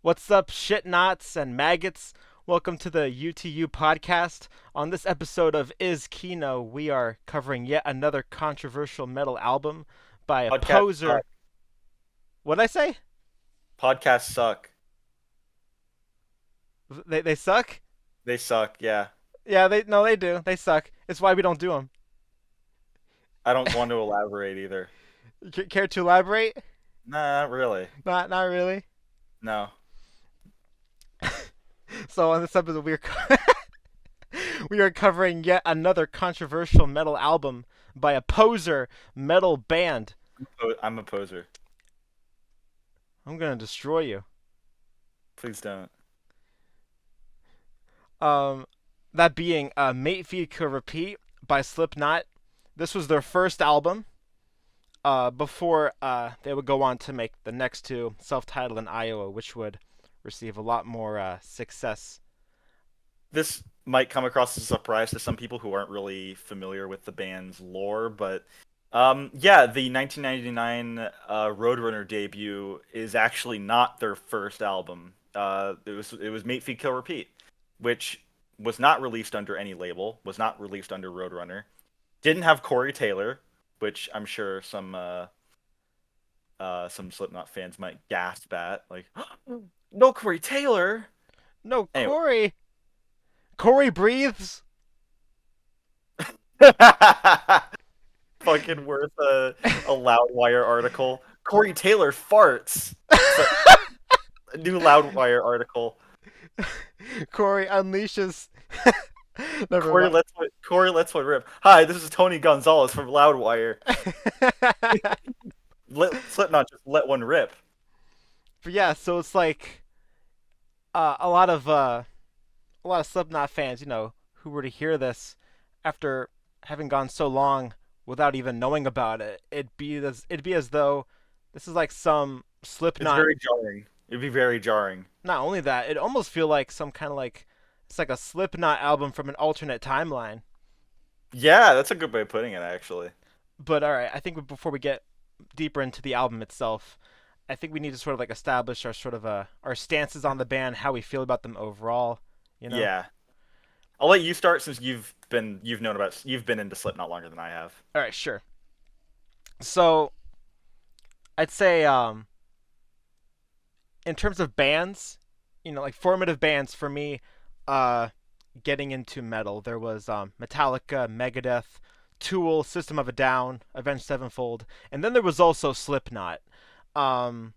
What's up, shit knots and maggots? Welcome to the UTU podcast. On this episode of Is Kino, we are covering yet another controversial metal album by a Podcasts poser. suck. What'd I say? Podcasts suck. They suck? They suck. Yeah. Yeah, they do. They suck. It's why we don't do them. I don't want to elaborate either. Care to elaborate? Nah, not really. Not really. No. So on this episode, we are covering yet another controversial metal album by a poser metal band. I'm a poser. I'm gonna destroy you. Please don't. Um, that being Mate Feed Could Repeat by Slipknot. This was their first album before they would go on to make the next two, self-titled and Iowa, which would receive a lot more success. This might come across as a surprise to some people who aren't really familiar with the band's lore, but yeah, the 1999 Roadrunner debut is actually not their first album. It was Mate Feed Kill Repeat, which was not released under any label, was not released under Roadrunner. Didn't have Corey Taylor, which I'm sure some Slipknot fans might gasp at, like, no Corey Taylor. No, Anyway, Corey. Corey breathes. fucking worth a Loudwire article. Corey Taylor farts. A new Loudwire article. Corey unleashes. Never Corey mind. lets one rip. Hi, this is Tony Gonzalez from Loudwire. Slipknot just let one rip. But yeah, so it's like a lot of Slipknot fans, who were to hear this after having gone so long without even knowing about it, it'd be as though this is like some It's Slipknot. very jarring. It'd be very jarring. Not only that, it almost feel like some kind of like it's like a Slipknot album from an alternate timeline. Yeah, that's a good way of putting it, actually. But all right, I think before we get deeper into the album itself, I think we need to sort of like establish our sort of our stances on the band, how we feel about them overall. You know. Yeah. I'll let you start since you've been into Slipknot longer than I have. All right, sure. So I'd say in terms of bands, like formative bands for me, uh, getting into metal, there was Metallica, Megadeth, Tool, System of a Down, Avenged Sevenfold, and then there was also Slipknot. Um,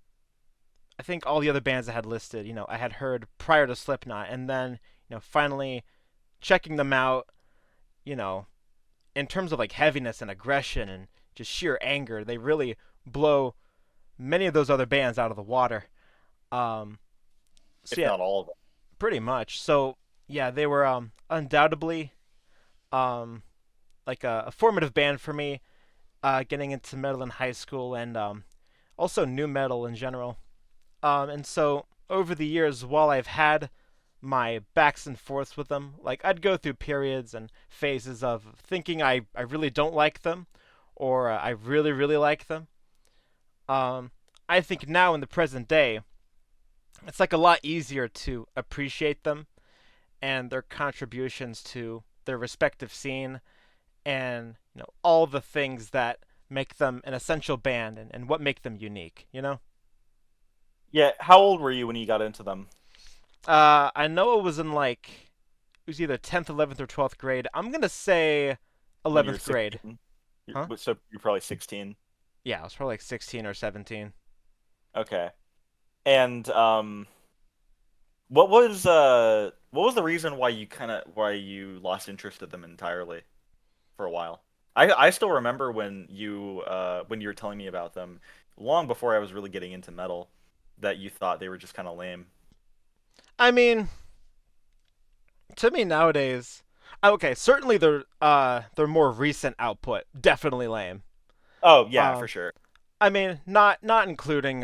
I think all the other bands I had listed, I had heard prior to Slipknot, and then finally checking them out, you know, in terms of like heaviness and aggression and just sheer anger, they really blow many of those other bands out of the water. Um, so If yeah, not all of them. pretty much. So yeah, they were undoubtedly um, like a formative band for me, getting into metal in high school and also new metal in general. And so over the years, while I've had my backs and forths with them, like I'd go through periods and phases of thinking I really don't like them, or I really, really like them. Um, I think now in the present day, it's like a lot easier to appreciate them and their contributions to their respective scene and all the things that make them an essential band and what make them unique. Yeah, how old were you when you got into them? I know it was in like it was either 10th, 11th, or 12th grade. I'm gonna say When you were 11th grade. 16? Huh? So you're probably 16. Yeah, I was probably like 16 or 17. Okay. And what was the reason why you lost interest in them entirely for a while? I still remember when you were telling me about them long before I was really getting into metal that you thought they were just kind of lame. I mean, to me nowadays, okay, certainly their more recent output definitely lame. Oh, yeah, Uh, for sure. I mean, not including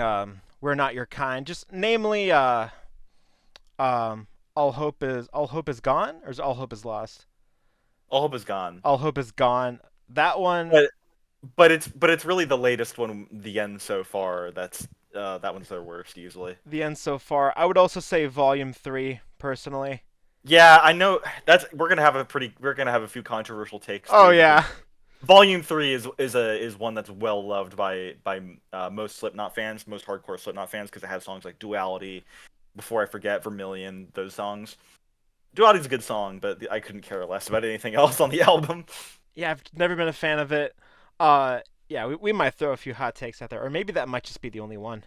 "We're Not Your Kind," just namely All Hope is Gone, or is All Hope is Lost? All Hope is Gone. All Hope is Gone. That one, But but it's really the latest one, the end so far, that's that one's their worst easily. The End So Far. I would also say Volume 3, personally. Yeah, I know that's we're gonna have a few controversial takes Oh, too because yeah. Volume 3 is one that's well loved by most Slipknot fans, most hardcore Slipknot fans because it has songs like Duality, Before I Forget, Vermilion, those songs. Duality's a good song, but I couldn't care less about anything else on the album. Yeah, I've never been a fan of it. Uh, yeah, we might throw a few hot takes out there, or maybe that might just be the only one.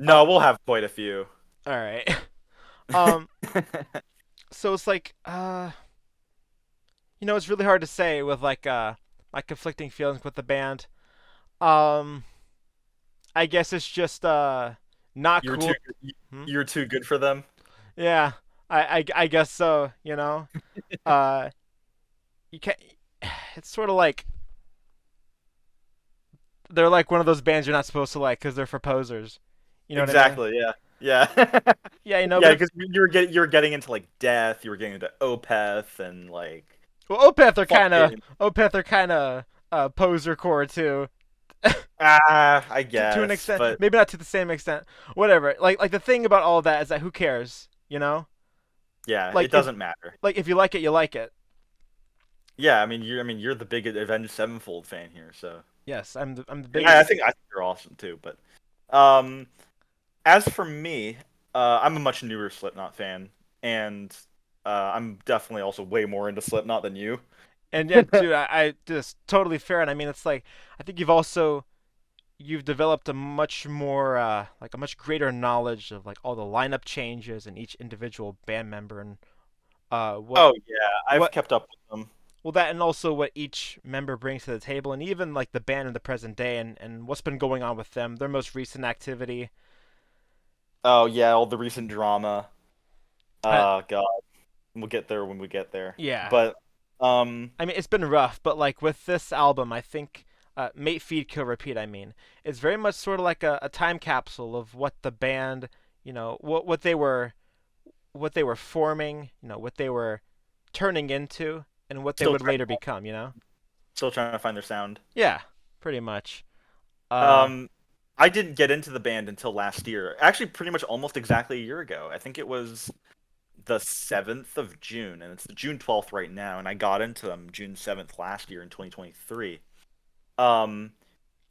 Uh, No, we'll have quite a few. all right. Um, so it's like, it's really hard to say with like my conflicting feelings with the band. Um, I guess it's just not You're too cool. Hmm? you're too good for them. Yeah, I guess so. Uh, you can't. It's sort of like they're like one of those bands you're not supposed to like because they're for posers. You know what I mean? Exactly. Yeah. Yeah. Yeah, Yeah, but if because you were getting into like death, you were getting into Opeth and like well, fucking Opeth are kind of poser core too. I To an guess, extent, but maybe not to the same extent. Whatever. Like the thing about all that is that who cares? yeah, Like it doesn't matter. if you like it, you like it. Yeah, I mean you're the big Avenged Sevenfold fan here, so Yes, I'm the I biggest. think you're awesome too. But um, as for me, I'm a much newer Slipknot fan, and I'm definitely also way more into Slipknot than you. And yeah, dude, I just totally fair. And I mean, it's like I think you've developed a much more like a much greater knowledge of like all the lineup changes and each individual band member and what Oh yeah, I've what kept up with them. well that and also what each member brings to the table and even like the band in the present day and what's been going on with them, their most recent activity. Oh yeah, all the recent drama. I, God, we'll get there when we get there. yeah, But um, I mean it's been rough, but like with this album, I think Mate Feed Kill Repeat. I mean, it's very much sort of like a time capsule of what the band, what they were forming, what they were turning into, and what they still would trying later become. still trying to find their sound. Yeah, pretty much. Uh, Um, I didn't get into the band until last year. Actually, pretty much almost exactly a year ago. I think it was the 7th of June, and it's the June 12th right now, and I got into them June 7th last year in 2023. Um,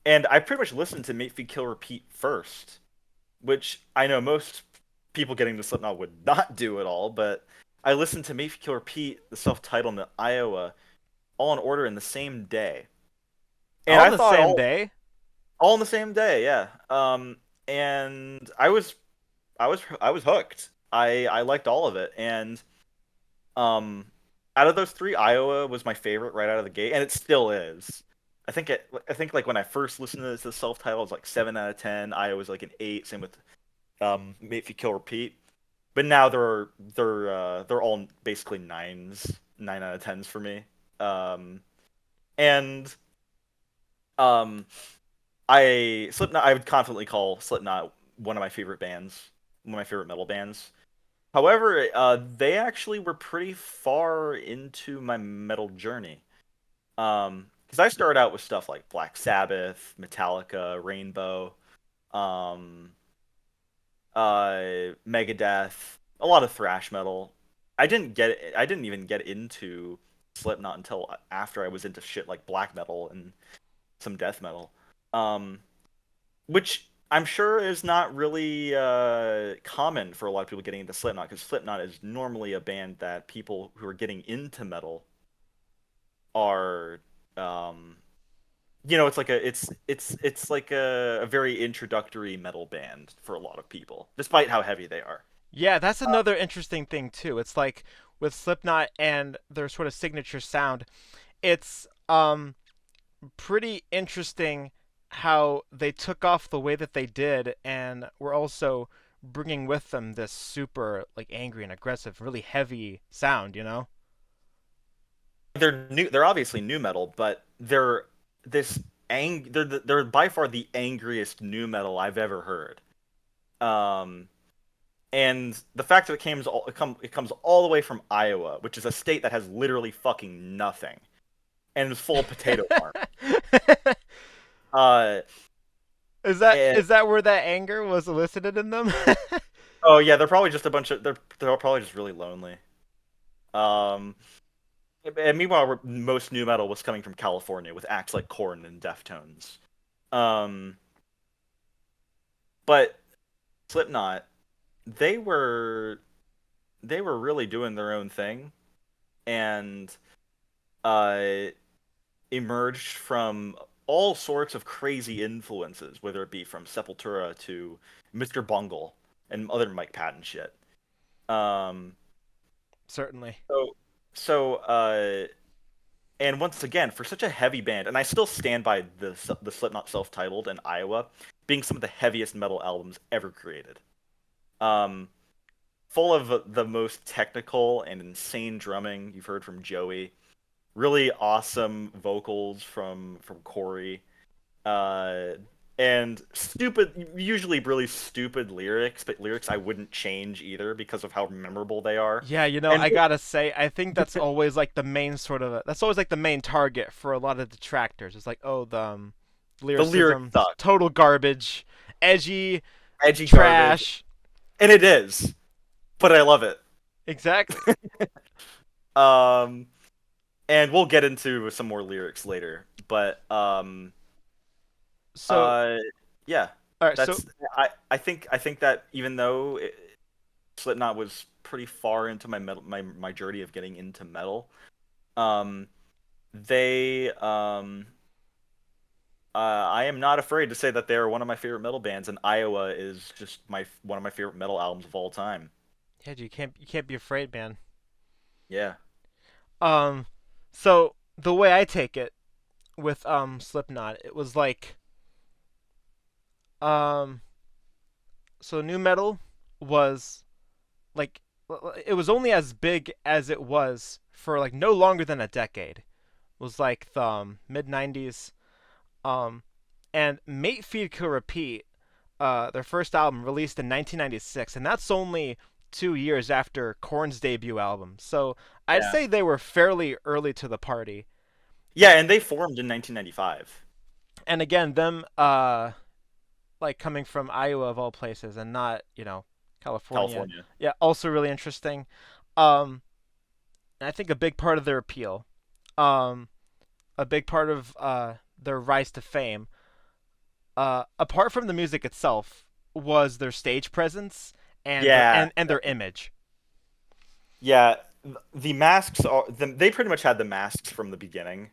and I pretty much listened to Mate Feed Kill Repeat first, which I know most people getting to Slipknot would not do at all, but I listened to Mate Feed Kill Repeat, the self-titled in Iowa, all in order in the same day. And all in I the thought same day. all in the same day, yeah. And I was hooked. I liked all of it, and um, out of those three, Iowa was my favorite right out of the gate, and it still is. I think like when I first listened to this self-titled, it was like 7 out of 10. Iowa was like an 8. Same with Mate If You Kill Repeat. But now they're all basically nines, 9 out of 10s for me. And um, I would confidently call Slipknot one of my favorite bands, one of my favorite metal bands. However, they actually were pretty far into my metal journey. Because I started out with stuff like Black Sabbath, Metallica, Rainbow, um, Megadeth, a lot of thrash metal. I didn't even get into Slipknot until after I was into shit like black metal and some death metal. Um, which I'm sure is not really common for a lot of people getting into Slipknot because Slipknot is normally a band that people who are getting into metal are, um, it's like a very introductory metal band for a lot of people, despite how heavy they are. Yeah, that's another interesting thing too. It's like with Slipknot and their sort of signature sound, it's pretty interesting how they took off the way that they did and were also bringing with them this super like angry and aggressive, really heavy sound. They're obviously new metal, but this they're by far the angriest new metal I've ever heard. Um, and the fact that it comes all the way from Iowa, which is a state that has literally fucking nothing, and is full of potato farms. Uh, And is that where that anger was elicited in them? oh yeah, they're probably just a bunch of they're probably just really lonely. Um, and meanwhile, most new metal was coming from California with acts like Korn and Deftones. Um, but Slipknot, they were they were really doing their own thing and uh emerged from all sorts of crazy influences, whether it be from Sepultura to Mr. Bungle and other Mike Patton shit. Um, Certainly. so so and once again, for such a heavy band, and I still stand by the Slipknot self-titled and Iowa being some of the heaviest metal albums ever created. Um, full of the most technical and insane drumming you've heard from Joey. Really awesome vocals from Corey. Uh, and stupid, usually really stupid lyrics, but lyrics I wouldn't change either because of how memorable they are. Yeah, And I gotta say, I think that's always like the main that's always like the main target for a lot of detractors. It's like, oh, the the lyrics lyricism, suck, total garbage, edgy, edgy garbage, trash. and it is, but I love it. Exactly. Um, and we'll get into some more lyrics later, but So, uh, yeah, all right, so that's I think that even though Slipknot was pretty far into my metal my journey of getting into metal, um, they I am not afraid to say that they are one of my favorite metal bands, and Iowa is just my one of my favorite metal albums of all time. yeah, you can't be afraid, man. Yeah, Um, so the way I take it with Slipknot, it was like um, so new metal was like it was only as big as it was for like no longer than a decade. It was like the mid '90s. Um, and Mate Feed Kill Repeat, their first album released in 1996, and that's only 2 years after Korn's debut album. So I'd yeah, say they were fairly early to the party. yeah, and they formed in 1995. And again, them like coming from Iowa of all places, and not California. California. Yeah, also really interesting. Um, and I think a big part of their appeal, um, a big part of their rise to fame, apart from the music itself, was their stage presence and Yeah, their image. yeah. The masks are they pretty much had the masks from the beginning,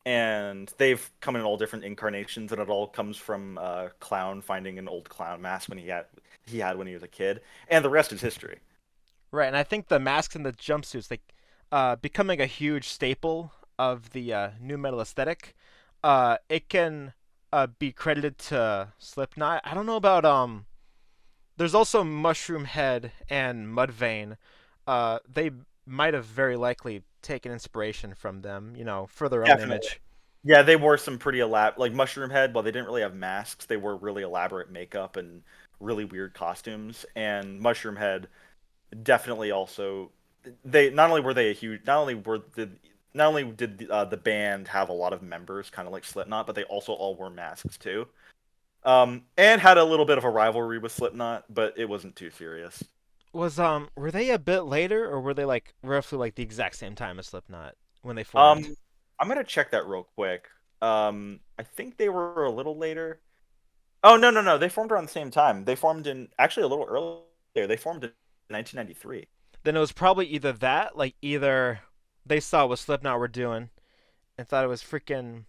and they've come in all different incarnations, and it all comes from Clown finding an old clown mask when he had when he was a kid, and the rest is history. Right, and I think the masks and the jumpsuits, like, becoming a huge staple of the new metal aesthetic, it can be credited to Slipknot. I don't know about There's also Mushroom Head and Mudvayne. They might have very likely taken inspiration from them, for their own Definitely. image. Yeah, they wore some pretty elaborate, like Mushroom Head. While they didn't really have masks, they wore really elaborate makeup and really weird costumes. And Mushroom Head definitely also they not only were they a huge not only did the band have a lot of members kind of like Slipknot, but they also all wore masks too. And had a little bit of a rivalry with Slipknot, but it wasn't too serious. Were they a bit later, or were they like roughly like the exact same time as Slipknot when they formed? um I'm gonna check that real quick. I think they were a little later. Oh no, they formed around the same time. They formed in actually a little earlier. They formed in 1993. Then it was probably either that, like either they saw what Slipknot were doing and thought it was freaking,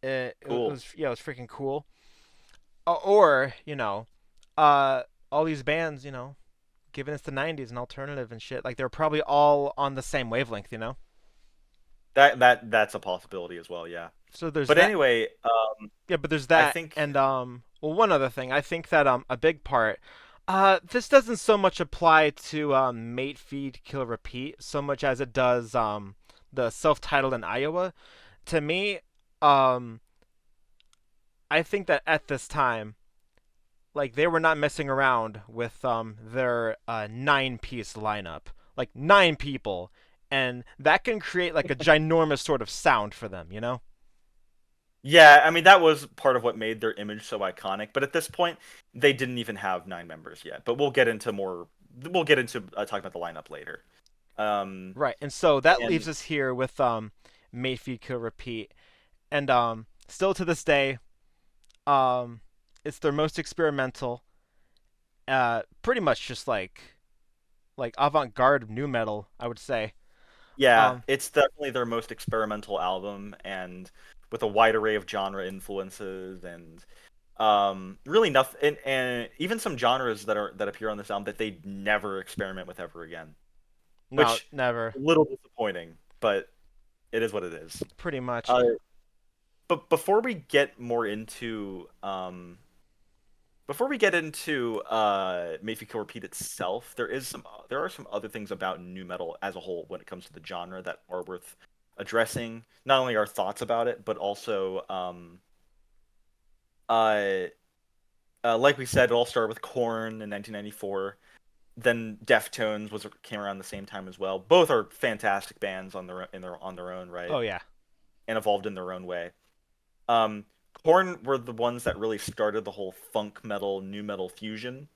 it Cool. was yeah, it was freaking cool, or uh, all these bands, giving us the '90s and alternative and shit, like they're probably all on the same wavelength. That's a possibility as well, yeah. So there's But that. anyway, Yeah, but there's I that, think and well, one other thing, I think that a big part, this doesn't so much apply to Mate Feed Kill Repeat so much as it does the self-titled in Iowa. To me, um, I think that at this time, like they were not messing around with their 9-piece lineup, like 9 people, and that can create like a ginormous sort of sound for them. Yeah, I mean that was part of what made their image so iconic. But at this point, they didn't even have 9 members yet. But we'll get into more. We'll get into talking about the lineup later. Um, Right, and so that leaves and us here with Mayfield Kill Repeat, and still to this day, um, it's their most experimental, pretty much just like avant-garde new metal, I would say. yeah, Um, it's definitely their most experimental album, and with a wide array of genre influences and really nothing, and even some genres that appear on this album that they never experiment with ever again, no, which never, a little disappointing, but it is what it is. pretty much. Uh, but before we get into Mayfield Kill Repeat itself, there are some other things about new metal as a whole when it comes to the genre that are worth addressing. Not only our thoughts about it, but also uh, like we said, it all started with Korn in 1994. Then Deftones came around the same time as well. Both are fantastic bands on their own right, Oh yeah, and evolved in their own way. Um, Korn were the ones that really started the whole funk metal, new metal fusion,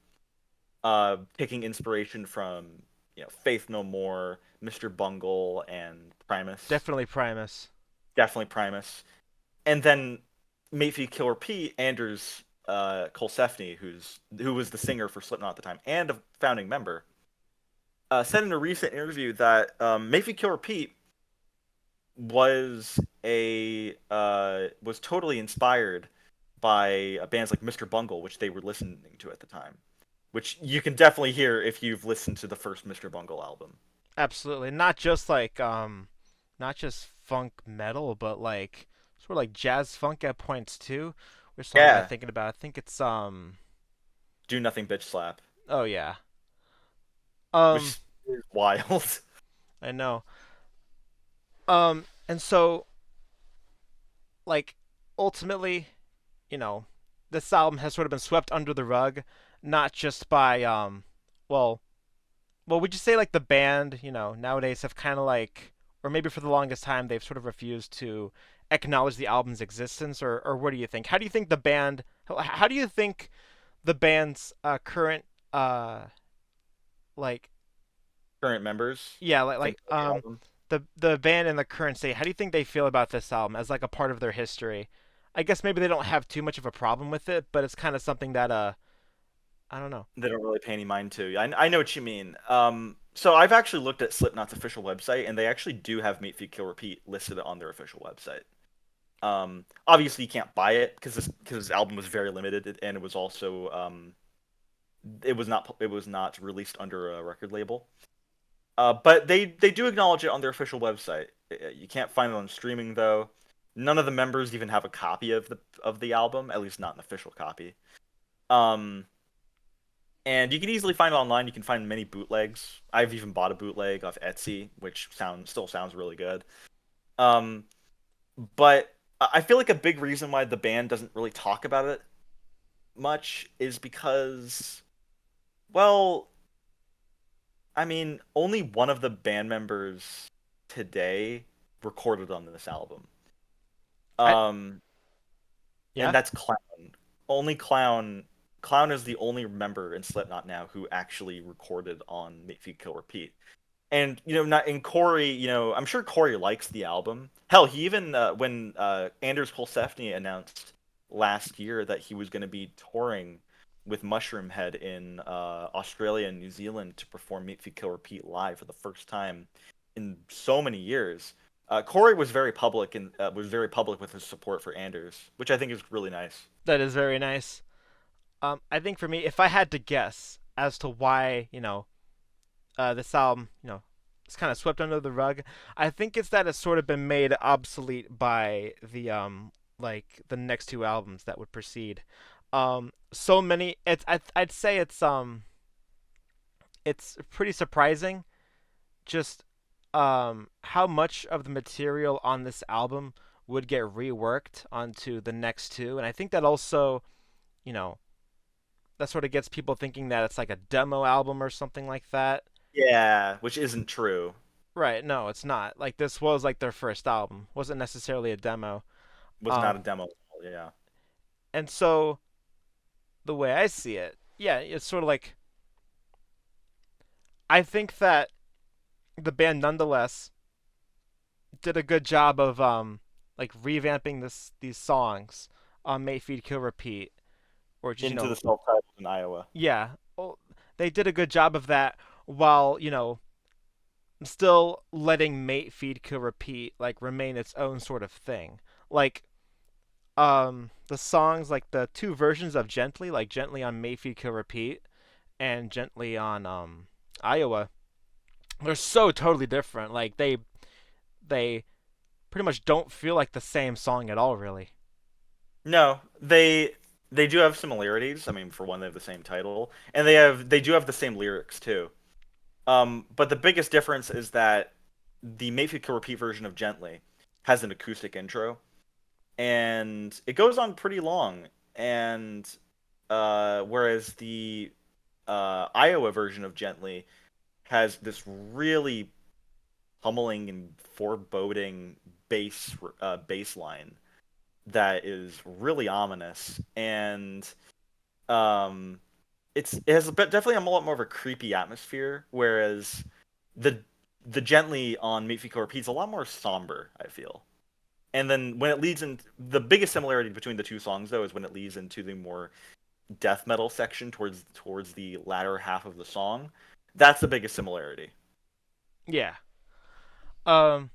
taking inspiration from Faith No More, Mr. Bungle, and Primus. definitely Primus. Definitely Primus. And then Mayfield Killer P, Anders Kolsefny, who was the singer for Slipknot at the time and a founding member, said in a recent interview that Mayfield Killer Pete was totally inspired by bands like Mr. Bungle, which they were listening to at the time, which you can definitely hear if you've listened to the first Mr. Bungle album. Absolutely, not just funk metal, but like sort of like jazz funk at points too. Which song am I Yeah, thinking about? I think it's Do Nothing Bitch Slap, oh yeah. Um, which is wild. I know. And so like ultimately, you know, this album has sort of been swept under the rug, not just by well, would you say like the band, nowadays have kind of like, or maybe for the longest time they've sort of refused to acknowledge the album's existence, or what do you think? How do you think the band? How do you think the band's current like Current members yeah think of the album. the band in the current state? How do you think they feel about this album as like a part of their history? I guess maybe they don't have too much of a problem with it, but it's kind of something that I don't know. They don't really pay any mind to. I know what you mean. So I've actually looked at Slipknot's official website, and they actually do have Meet Feed Kill Repeat listed on their official website. Obviously you can't buy it because this album was very limited, and it was also it was not released under a record label. But they do acknowledge it on their official website. You can't find it on streaming though. None of the members even have a copy of the album, at least not an official copy. Um, and you can easily find it online. You can find many bootlegs. I've even bought a bootleg off Etsy, which still sounds really good. Um, but I feel like a big reason why the band doesn't really talk about it much is because, well, I mean, only one of the band members today recorded on this album. I Um, and yeah, that's Clown. Only Clown is the only member in Slipknot now who actually recorded on Make Feed Kill Repeat. And not in Corey, I'm sure Corey likes the album. Hell, he even when Anders Kolsefny announced last year that he was going to be touring with Mushroom Head in Australia and New Zealand to perform Meet Feed Kill Repeat live for the first time in so many years. Corey was very public with his support for Anders, which I think is really nice. that is very nice. I think for me, if I had to guess as to why, this album, it's kind of swept under the rug, I think it's that it's sort of been made obsolete by the like the next two albums that would precede. So many. I'd say it's pretty surprising just how much of the material on this album would get reworked onto the next two, and I think that also, you know, that sort of gets people thinking that it's like a demo album or something like that. Yeah, which isn't true. Right, no, it's not. Like this was like their first album. Wasn't necessarily a demo. Was not a Um, demo. Yeah. and so the way I see it, yeah, it's sort of like I think that the band nonetheless did a good job of like revamping these songs on Mate Feed Kill Repeat, or just Into the self-titled in Iowa. yeah, well, they did a good job of that while still letting Mate Feed Kill Repeat like remain its own sort of thing. Like the songs, like the two versions of Gently, like Gently on Mate Feed Kill Repeat and Gently on Iowa, they're so totally different. Like they pretty much don't feel like the same song at all, really. No, they do have similarities. I mean, for one, they have the same title, and they do have the same lyrics too. But the biggest difference is that the Mayfield Kill Repeat version of Gently has an acoustic intro, and it goes on pretty long. And whereas the Iowa version of Gently has this really pummeling and foreboding bass line that is really ominous, and um, it has definitely a lot more of a creepy atmosphere, whereas the the Gently on Meat Feet Kill Repeat is a lot more somber, I feel. And then when it leads in, the biggest similarity between the two songs though is when it leads into the more death metal section towards the latter half of the song. That's the biggest similarity. Yeah. Um,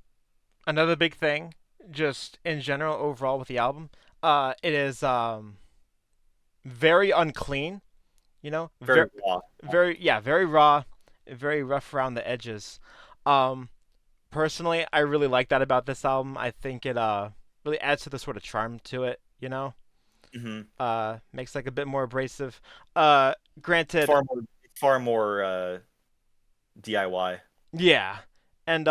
Another big thing, just in general overall with the album, it is very unclean. Very Very, raw. very raw, very rough around the edges. Um, Personally, I really like that about this album. I think it really adds to the sort of charm to it. Hmm. Makes like a bit more abrasive. Granted, Far more DIY. yeah, and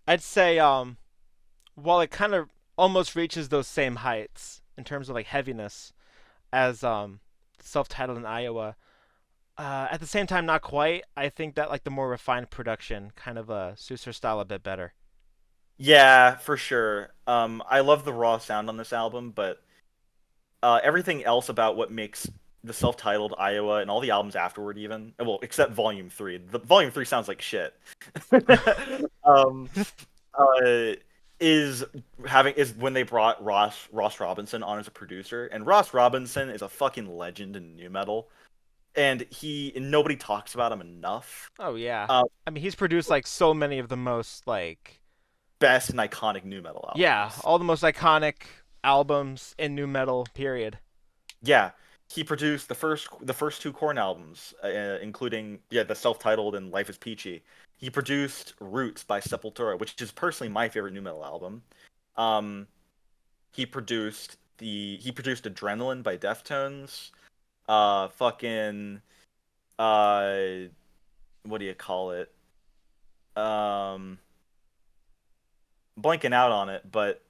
I'd say while it kind of almost reaches those same heights in terms of like heaviness as self-titled in Iowa, at the same time not quite. I think that like the more refined production kind of suits her style a bit better. Yeah, for sure. I love the raw sound on this album, but everything else about what makes the self-titled Iowa and all the albums afterward, even well, except Volume 3. The Volume 3 sounds like shit. um, uh, is is when they brought Ross Robinson on as a producer, and Ross Robinson is a fucking legend in nu metal, and nobody talks about him enough. Oh yeah, Uh, I mean he's produced like so many of the most like Best and iconic nu metal yeah albums. all the most iconic albums in new metal. Period. Yeah, he produced the first two Korn albums, including the self-titled and Life is Peachy. He produced Roots by Sepultura, which is personally my favorite nu metal album. Um, he produced Adrenaline by Deftones. Fucking uh, what do you call it? Um, Blanking out on it, but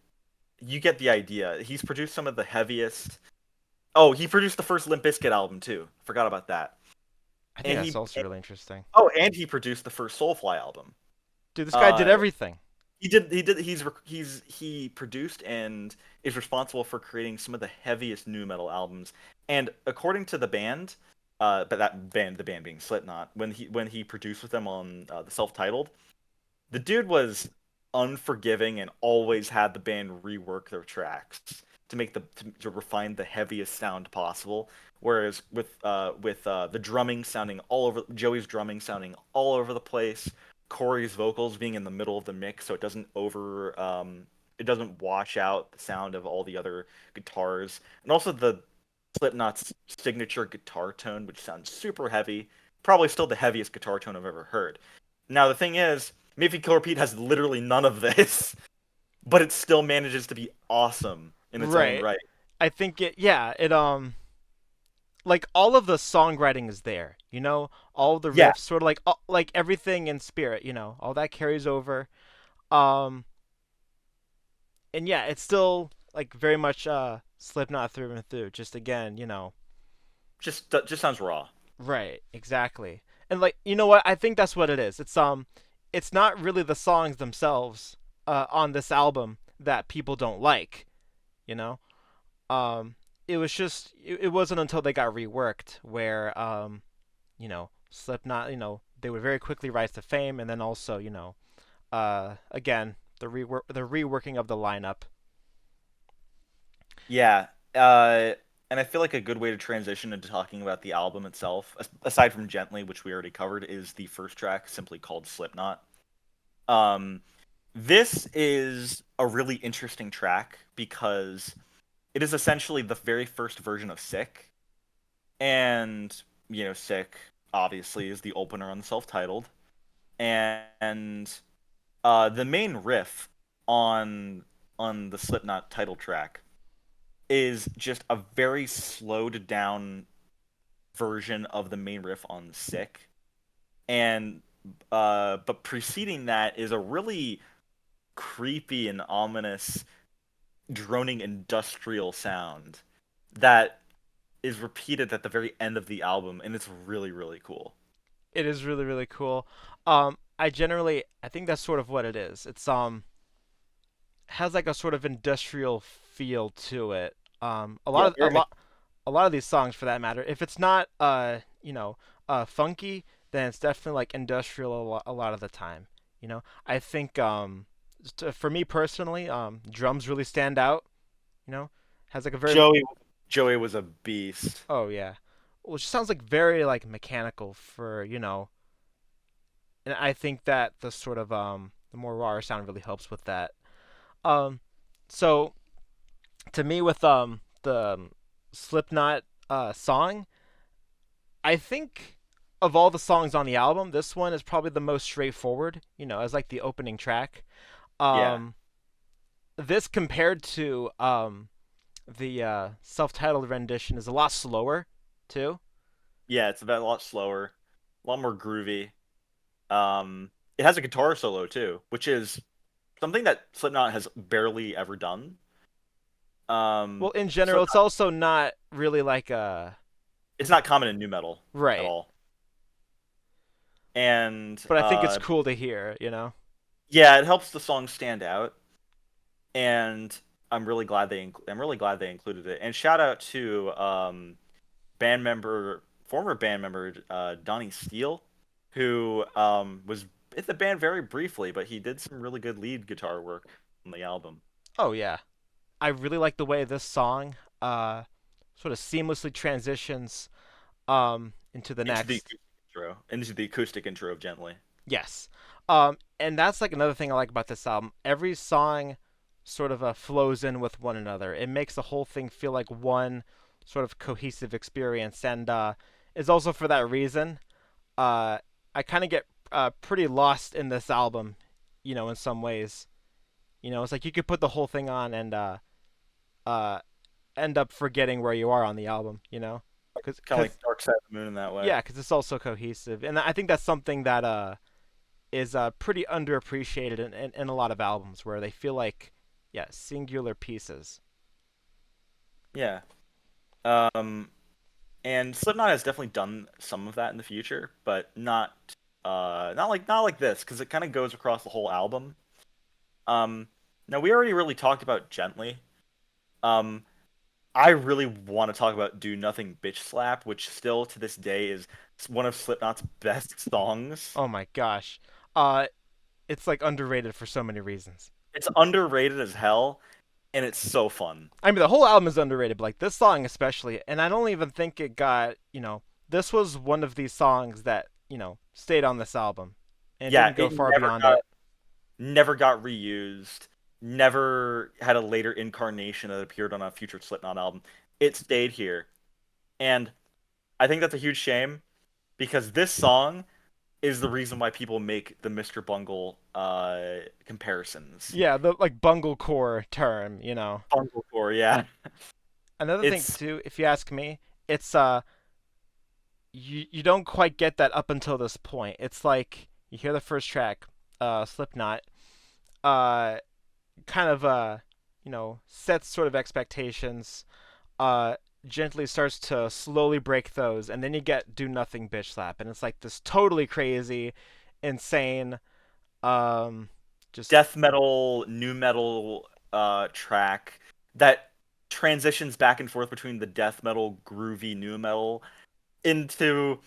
you get the idea. He's produced some of the heaviest. Oh, he produced the first Limp Bizkit album too. Forgot about that. I think And that's also really interesting. and he produced the first Soulfly album. Dude, this guy did Uh, everything. he produced and is responsible for creating some of the heaviest nu metal albums. And according to the band, but the band being Slipknot, when he produced with them on the self-titled, the dude was unforgiving and always had the band rework their tracks to make to refine the heaviest sound possible. Whereas with the drumming sounding all over, Joey's drumming sounding all over the place, Corey's vocals being in the middle of the mix, so it doesn't wash out the sound of all the other guitars, and also the Slipknot's signature guitar tone, which sounds super heavy, probably still the heaviest guitar tone I've ever heard. Now the thing is, Maybe Kill Repeat has literally none of this, but it still manages to be awesome in its own Right. right. I think it like all of the songwriting is there. All of the Yeah, riffs, sort of like everything in spirit. All that carries over. Um, and yeah, it's still like very much Slipknot through and through. Just again, just sounds raw. right, exactly. And like what? I think that's what it is. It's not really the songs themselves on this album that people don't like, you know. Um, it was just it wasn't until they got reworked where Slipknot, they would very quickly rise to fame, and then also, again, the reworking of the lineup. Yeah. And I feel like a good way to transition into talking about the album itself, aside from Gently, which we already covered, is the first track, simply called Slipknot. Um, this is a really interesting track because it is essentially the very first version of Sick. And, Sick obviously is the opener on the self-titled. And the main riff on the Slipknot title track is just a very slowed down version of the main riff on Sick. And but preceding that is a really creepy and ominous droning industrial sound that is repeated at the very end of the album, and it's really, really cool. It is really really cool. I think that's sort of what it is. It's has like a sort of industrial feel to it. Yeah, A lot of these songs, for that matter, if it's not funky, then it's definitely like industrial a lot of the time. I think for me personally, drums really stand out. You know, has like a very Joey was a beast. oh yeah, well, it just sounds like very like mechanical for and I think that the sort of the more raw sound really helps with that. Um, so to me, with the Slipknot song, I think of all the songs on the album, this one is probably the most straightforward. As like the opening track. Yeah, Um, this compared to the self-titled rendition is a lot slower too. yeah, it's about a lot slower, a lot more groovy. It has a guitar solo too, which is something that Slipknot has barely ever done. Well, in general, it's Slipknot, also not really like a it's not common in new metal at right, all. And but I think it's cool to hear. yeah, it helps the song stand out. And I'm really glad they included it. And shout out to former band member Donnie Steele, who was in the band very briefly, but he did some really good lead guitar work on the album. Oh yeah, I really like the way this song sort of seamlessly transitions into the Into the next. acoustic into the acoustic intro of Gently. Yes. And that's like another thing I like about this album. Every song sort of flows in with one another. It makes the whole thing feel like one sort of cohesive experience, and it's also for that reason uh, I kind of get pretty lost in this album, in some ways. It's like you could put the whole thing on and uh, end up forgetting where you are on the album. Kind of Cause like Dark Side of the Moon in that way. yeah, because it's also cohesive, and I think that's something that is pretty underappreciated in a lot of albums where they feel like, yeah, singular pieces. Yeah. Um, and Slipknot has definitely done some of that in the future, but not like this because it kind of goes across the whole album. Um, Now we already really talked about Gently. Um, I really want to talk about Do Nothing Bitch Slap, which still to this day is one of Slipknot's best songs. Oh my gosh, uh, it's like underrated for so many reasons. It's underrated as hell, and it's so fun. I mean, the whole album is underrated, but like this song especially, and I don't even think it got, this was one of these songs that, stayed on this album and Yeah, didn't go it far beyond it. never got reused, never had a later incarnation that appeared on a future Slipknot album. It stayed here. And I think that's a huge shame because this song is the reason why people make the Mr. Bungle comparisons. Yeah, the like bunglecore term. Bunglecore, yeah. Another thing It's too, if you ask me, it's you don't quite get that up until this point. It's like you hear the first track, Slipknot, uh, kind of sets sort of expectations, uh, gently starts to slowly break those, and then you get Do Nothing Bitch Slap, and it's like this totally crazy, insane, um, just death metal, new metal track that transitions back and forth between the death metal, groovy new metal into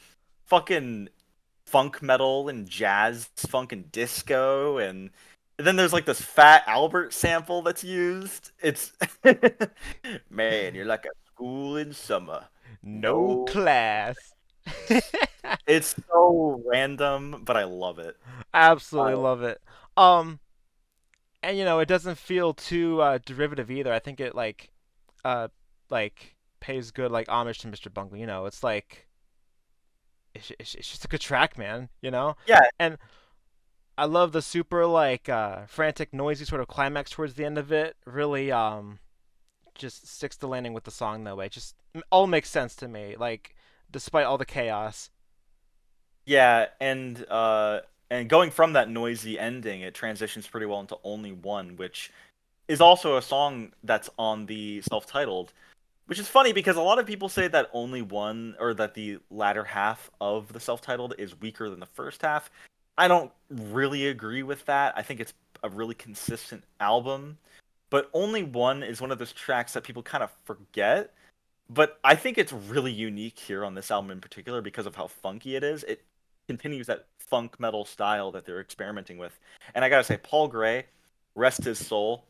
fucking funk metal and jazz funk and disco, and then there's like this Fat Albert sample that's used. It's man, you're like a school in summer. No No, class. it's so random, but I love it. Absolutely Uh, love it. Um, and it doesn't feel too derivative either. I think it uh pays good like homage to Mr. Bungle. It's like it's just a good track, man. yeah, And I love the super like frantic, noisy sort of climax towards the end of it. Really just sticks the landing with the song that way. Just all makes sense to me. Like despite all the chaos. yeah, and going from that noisy ending, it transitions pretty well into Only One, which is also a song that's on the self-titled. Which is funny because a lot of people say that Only One, or that the latter half of the self-titled is weaker than the first half. I don't really agree with that. I think it's a really consistent album. But Only One is one of those tracks that people kind of forget. But I think it's really unique here on this album in particular because of how funky it is. It continues that funk metal style that they're experimenting with. And I gotta say, Paul Gray, rest his soul,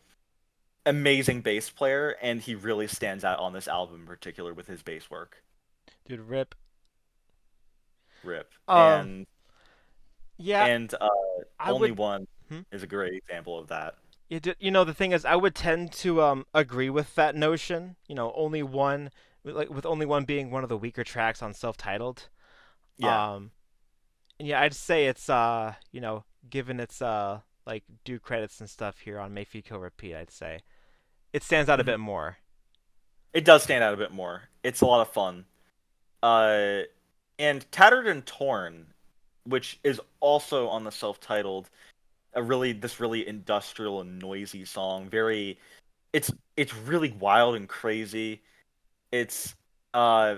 amazing bass player, and he really stands out on this album in particular with his bass work. Dude, rip. Rip. Um, yeah, And I Only would. One Hmm? is a great example of that. The thing is, I would tend to agree with that notion. Only one, like with only one being one of the weaker tracks on self-titled. Yeah. Um, and yeah, I'd say it's given its like due credits and stuff here on Make You Kill Repeat, I'd say it stands out a Mhm. bit more. It does stand out a bit more. It's a lot of fun. Uh, and Tattered and Torn, which is also on the self-titled, this really industrial and noisy song. It's really wild and crazy. It's uh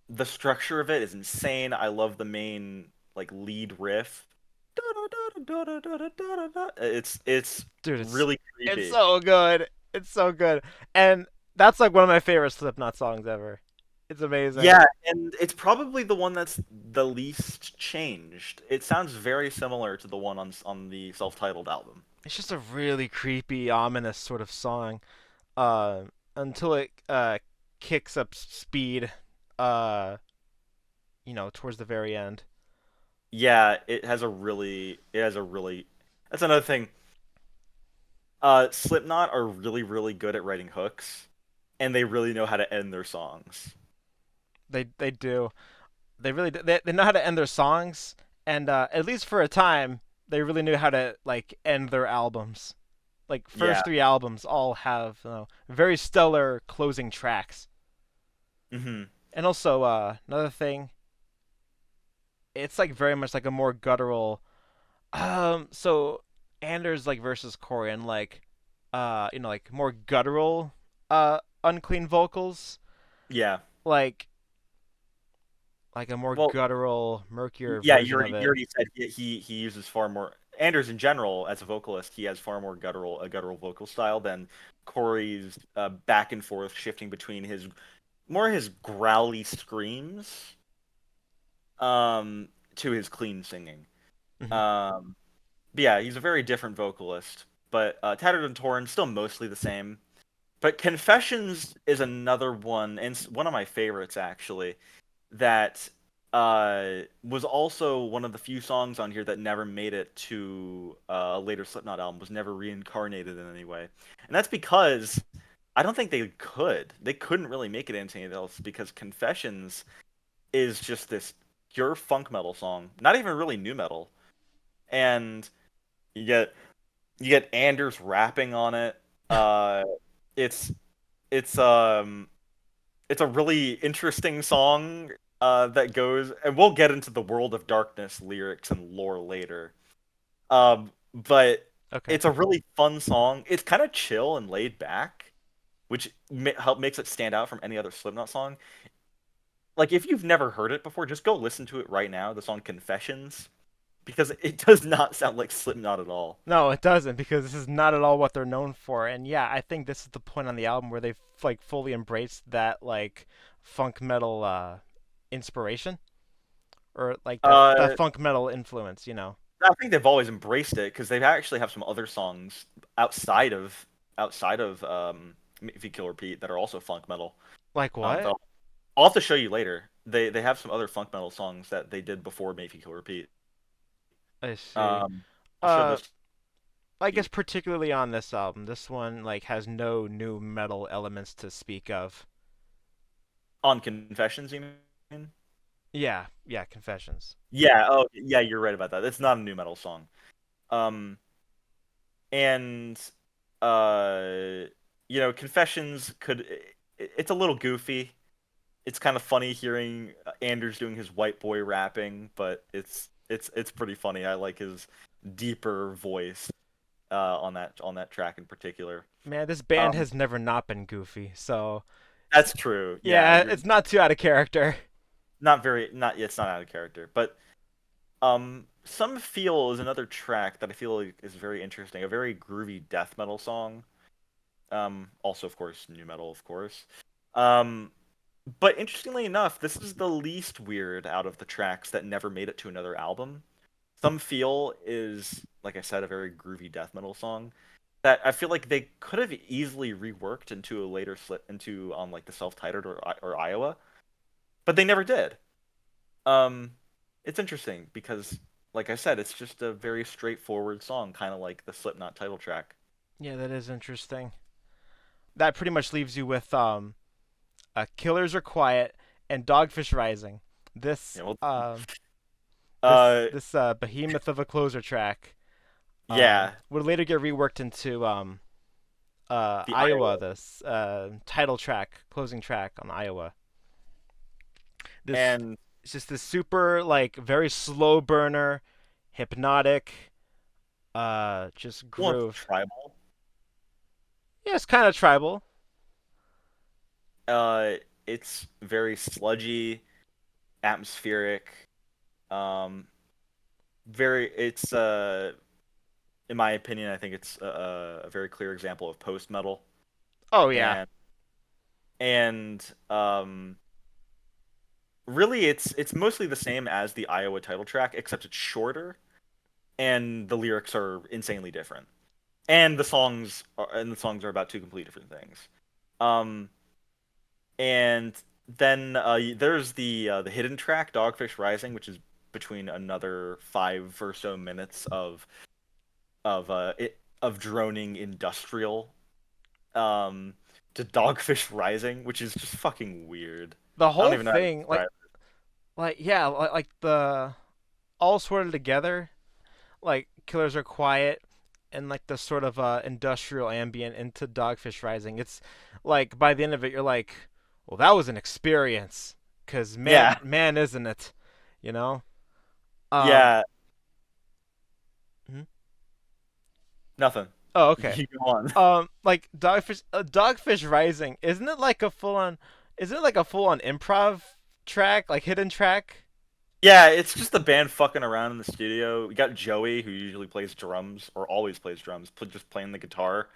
the structure of it is insane. I love the main like lead riff. It's Dude, really it's creepy. so good. It's so good, and that's like one of my favorite Slipknot songs ever. It's amazing. Yeah, and it's probably the one that's the least changed. It sounds very similar to the one on the self-titled album. It's just a really creepy, ominous sort of song. Uh, until it kicks up speed. Uh, towards the very end. Yeah, it has a really that's another thing. Slipknot are really, really good at writing hooks, and they really know how to end their songs. They do. They really do. They know how to end their songs, and at least for a time, they really knew how to like end their albums. Like Yeah. first three albums all have very stellar closing tracks. Hmm. And also another thing, it's like very much like a more guttural. So Anders like versus Corian like like more guttural unclean vocals Yeah. like a more Well, guttural murkier yeah, version of you it. already said he uses far more. Anders in general, as a vocalist, he has far more guttural vocal style than Corey's back and forth shifting between his growly screams to his clean singing. Hmm. Um, but yeah, he's a very different vocalist. But Tattered and Torn still mostly the same. But Confessions is another one, and one of my favorites actually, that was also one of the few songs on here that never made it to a later Slipknot album, was never reincarnated in any way. And that's because I don't think they could. They couldn't really make it into anything else because Confessions is just this pure funk metal song, not even really new metal. And you get you get Anders rapping on it. Uh, it's it's um it's a really interesting song that goes, and we'll get into the World of Darkness lyrics and lore later. But Okay. it's a really fun song. It's kind of chill and laid back, which makes it stand out from any other Slipknot song. Like if you've never heard it before, just go listen to it right now. The song Confessions. because it does not sound like Slipknot at all. No, it doesn't because this is not at all what they're known for. And yeah, I think this is the point on the album where they've like fully embraced that like funk metal inspiration or like that Uh, funk metal influence, you know. I think they've always embraced it because they actually have some other songs outside of If You Kill Repeat that are also funk metal. Like That what? I'll have to show you later. They have some other funk metal songs that they did before If You Kill Repeat. I see. Um, I'll show Uh those to I you. guess particularly on this album, this one like has no new metal elements to speak of. On Confessions, you mean? Yeah, yeah, Confessions. Yeah. Oh, yeah. You're right about that. It's not a new metal song. Um, and uh, Confessions it's a little goofy. It's kind of funny hearing Anders doing his white boy rapping, but it's pretty funny. I like his deeper voice on that track in particular. Man, this band Um, has never not been goofy. So, that's true. Yeah, yeah, you're it's not too out of character. not it's not out of character, but Some Feel is another track that I feel like is very interesting. A very groovy death metal song. Also, of course, new metal, of course. Um, but interestingly enough, this is the least weird out of the tracks that never made it to another album. Some Feel is, like I said, a very groovy death metal song that I feel like they could have easily reworked into a later slip into like the self-titled or Iowa, but they never did. Um, it's interesting because, like I said, it's just a very straightforward song, kind of like the Slipknot title track. Yeah, that is interesting. That pretty much leaves you with Killers Are Quiet and Dogfish Rising. This You know, this uh, this behemoth of a closer track yeah, would later get reworked into the Iowa, Iowa. this title track, closing track on Iowa. This And it's just this super like very slow burner, hypnotic, just well, it's groove. tribal. Yeah, it's kind of tribal. Uh, it's very sludgy, atmospheric. Um, very. It's in my opinion, I think it's a very clear example of post metal, Oh yeah, and and really, it's mostly the same as the Iowa title track, except it's shorter, and the lyrics are insanely different, and the songs are about two completely different things. Um, and then there's the hidden track, Dogfish Rising, which is between another 5 or so minutes of droning industrial um to Dogfish Rising, which is just fucking weird. the I don't whole even know how to thing, describe it. yeah, like the all sorted together. Like Killers Are Quiet and like the sort of industrial ambient into Dogfish Rising. It's like by the end of it, you're like, well, that was an experience. Cause Yeah, man, isn't it? You know. Um. yeah, mhm. nothing. Oh, okay. You go on. Like Dogfish Rising, isn't it like a full on? Isn't it like a full on improv track, like hidden track? Yeah, it's just the band fucking around in the studio. We got Joey, who usually plays drums or always plays drums, just playing the guitar.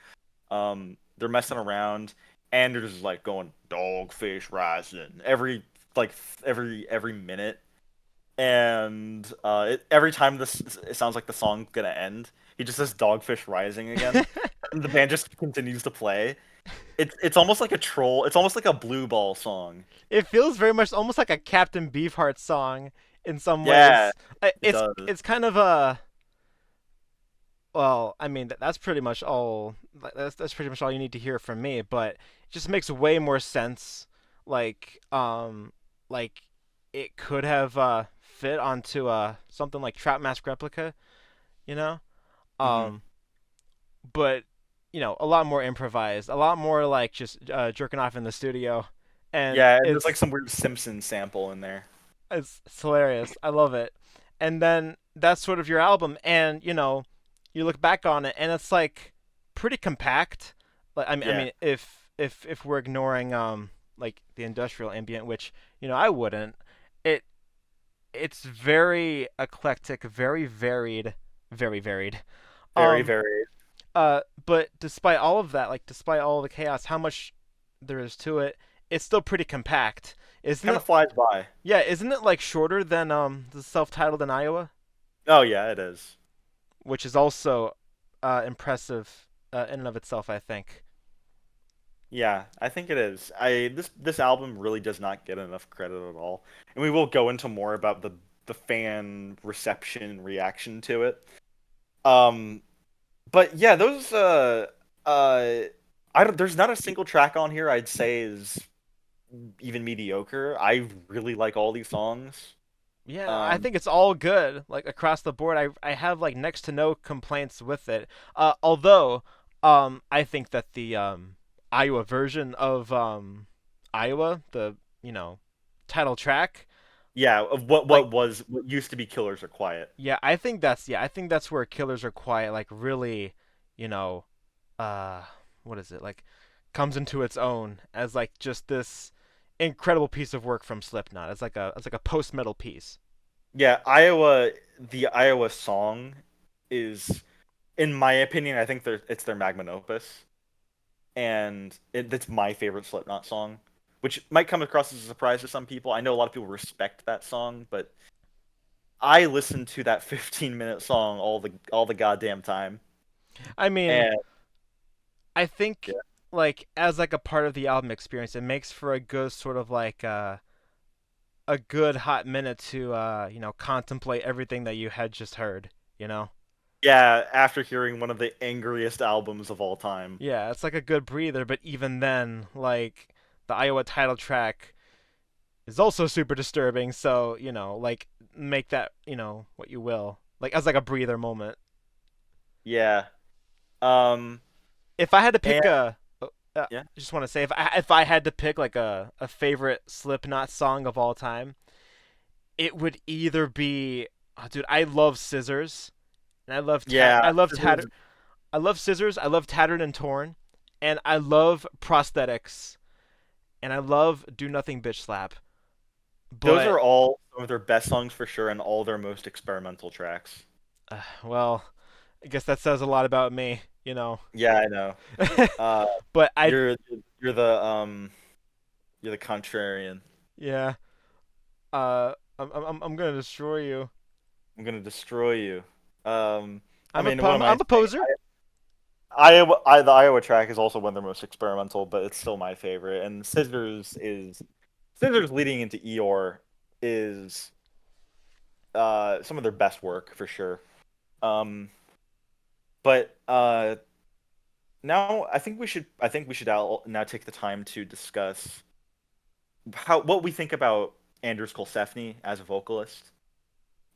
They're messing around, and they're just like going Dogfish Rising like every minute, and every time this it sounds like the song's gonna end, he just says Dogfish Rising again, and the band just continues to play. It's almost like a troll. It's almost like a blue ball song. It feels very much almost like a Captain Beefheart song in some Yeah, ways. it does. It's kind of a well, I mean that's pretty much all. That's pretty much all you need to hear from me. But it just makes way more sense. Like like it could have fit onto something like Trap Mask Replica, you know. Hmm. Um, but you know a lot more improvised, a lot more like just jerking off in the studio, and Yeah, and there's like some weird Simpson sample in there. it's hilarious. I love it. And then that's sort of your album, and you know, you look back on it, and it's like pretty compact. Like I Yeah. mean, if we're ignoring like the industrial ambient, which you know I wouldn't, it it's very eclectic, very varied, very varied. Very, Um, very but despite all of that, like despite all the chaos, how much there is to it, it's still pretty compact, isn't kind it? of flies by. Yeah, isn't it like shorter than the self-titled in Iowa, Oh yeah, it is. which is also impressive in and of itself, I think. Yeah, I think it is. This album really does not get enough credit at all, and we will go into more about the fan reception and reaction to it. Um, but yeah, those uh, I don't. There's not a single track on here I'd say is even mediocre. I really like all these songs. Yeah, I Um, think it's all good, like across the board. I have like next to no complaints with it. Although, I think that the Iowa version of Iowa, the title track, yeah, of like what used to be Killers Are Quiet. I think that's where Killers Are Quiet like really, you know, uh, what is it like, comes into its own as like just this incredible piece of work from Slipknot. It's like a post metal piece. Yeah, the Iowa song is, in my opinion, I think it's their magnum opus, and it's my favorite Slipknot song, which might come across as a surprise to some people. I know a lot of people respect that song, but I listen to that 15-minute song all the goddamn time, I mean, and I think yeah, like as like a part of the album experience, it makes for a good sort of like a good hot minute to contemplate everything that you had just heard. You know? yeah. After hearing one of the angriest albums of all time, Yeah, it's like a good breather. But even then, like the Iowa title track is also super disturbing. So like make that what you will like as like a breather moment. yeah, um, If I had to and pick a yeah, just want to say if I had to pick like a favorite Slipknot song of all time, it would either be oh, dude, I love Scissors and yeah. I love Scissors, I love Tattered and Torn, and I love Prosthetics, and I love Do Nothing Bitch Slap. Those But are all some of their best songs for sure, and all their most experimental tracks. well, I guess that says a lot about me, you know. Yeah, I know. Uh, But I you're you're the um you're the contrarian. yeah, I'm gonna destroy you. I'm gonna destroy you. I I'm a mean, what am I I'm a saying? poser. The Iowa track is also one of their most experimental, but it's still my favorite. And Scissors leading into Eeyore is some of their best work for sure. Um, but now I think we should now take the time to discuss what we think about Anders Kolsefny as a vocalist,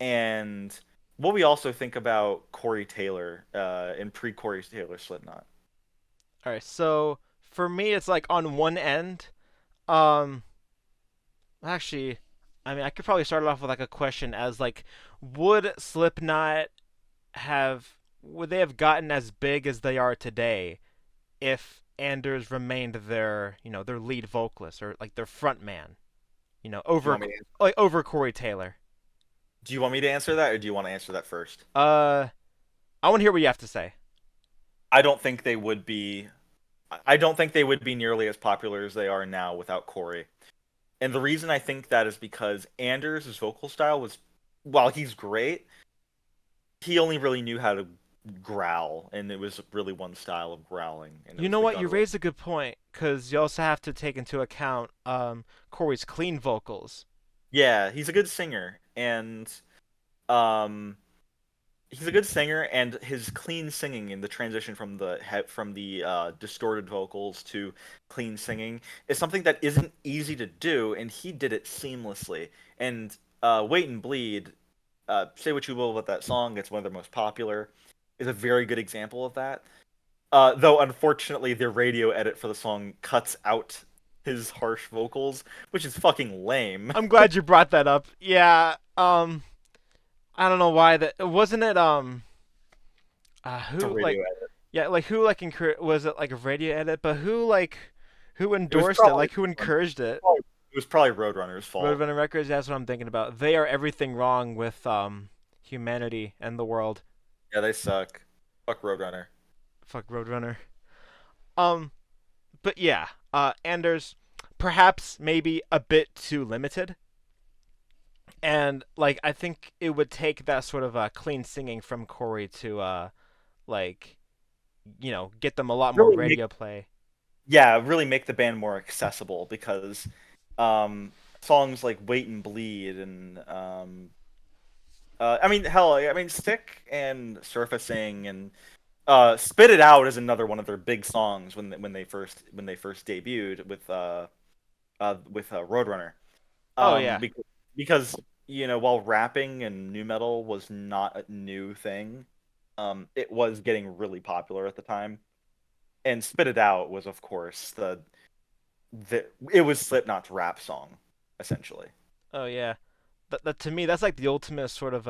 and what we also think about Corey Taylor and pre Corey Taylor Slipknot. All right, so for me, it's like on one end. Um, actually, I mean, I could probably start it off with like a question as like, would Slipknot would they have gotten as big as they are today if Anders remained their lead vocalist or like their front man, Do you over want me to, like over Corey Taylor? do you want me to answer that, or do you want to answer that first? Uh, I want to hear what you have to say. I don't think they would be. I don't think they would be nearly as popular as they are now without Corey. And the reason I think that is because Anders' vocal style was, while he's great, he only really knew how to growl, and it was really one style of growling, and it You was know the what? You guttural. raised a good point because you also have to take into account Corey's clean vocals. Yeah, he's a good singer, and um, he's a good singer, and his clean singing in the transition from the distorted vocals to clean singing is something that isn't easy to do, and he did it seamlessly. And Wait and Bleed, say what you will about that song, it's one of their most popular, is a very good example of that. Though unfortunately, the radio edit for the song cuts out his harsh vocals, which is fucking lame. I'm glad you brought that up. Yeah. I don't know why that wasn't it. It's a Who like radio edit. yeah like who like was it like a radio edit? But who It was endorsed it? probably Like who encouraged it? It was probably Roadrunner's fault. Roadrunner Records. That's what I'm thinking about. They are everything wrong with humanity and the world. Yeah, they suck. Fuck Roadrunner. Fuck Roadrunner. Um, but yeah, Anders, perhaps maybe a bit too limited. And like I think it would take that sort of clean singing from Corey to like get them a lot more Really make radio play. Yeah, really make the band more accessible because songs like Wait and Bleed and I mean hell, I mean Stick and Surfacing and Spit It Out is another one of their big songs when they first debuted with Roadrunner. Oh yeah. Because while rapping and new metal was not a new thing, it was getting really popular at the time. And Spit It Out was, of course, it was Slipknot's rap song, essentially. Oh yeah. That to me that's like the ultimate sort of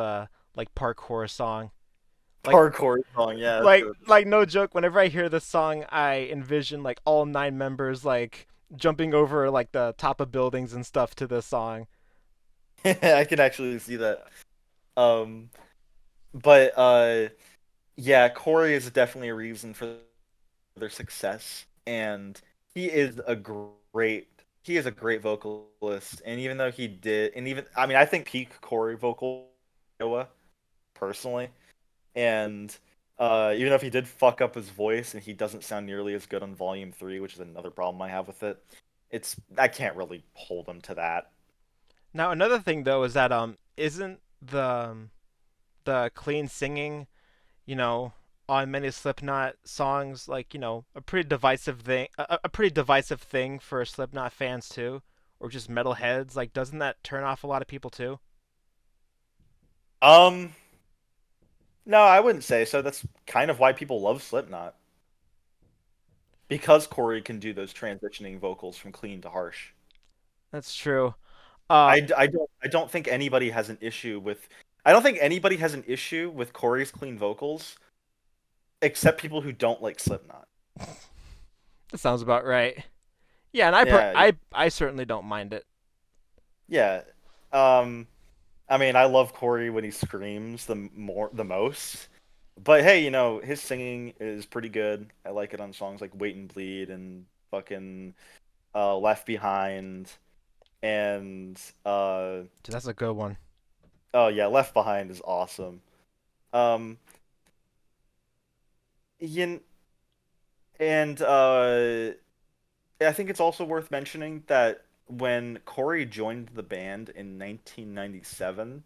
like parkour song. Like Hardcore song, yeah. like no joke, whenever I hear this song I envision like all 9 members like jumping over like the top of buildings and stuff to this song. I can actually see that. Um, but yeah, Corey is definitely a reason for their success, and he is a great vocalist. And even though he did, and even I mean, I think peak Corey vocal, Iowa, personally. And even though if he did fuck up his voice and he doesn't sound nearly as good on Volume 3, which is another problem I have with it, I can't really hold him to that. Now another thing though is that isn't the clean singing, you know, on many Slipknot songs like, a pretty divisive thing a pretty divisive thing for Slipknot fans too, or just metalheads. Like doesn't that turn off a lot of people too? Um, no, I wouldn't say so. That's kind of why people love Slipknot. Because Corey can do those transitioning vocals from clean to harsh. That's true. Uh I don't think anybody has an issue with I don't think anybody has an issue with Corey's clean vocals except people who don't like Slipknot. that sounds about right. Yeah, and Yeah, I certainly don't mind it. yeah. Um, I mean, I love Corey when he screams the most. But hey, his singing is pretty good. I like it on songs like Wait and Bleed and fucking Left Behind and Dude, that's a good one. oh yeah, Left Behind is awesome. Um, yin, and I think it's also worth mentioning that when Corey joined the band in 1997,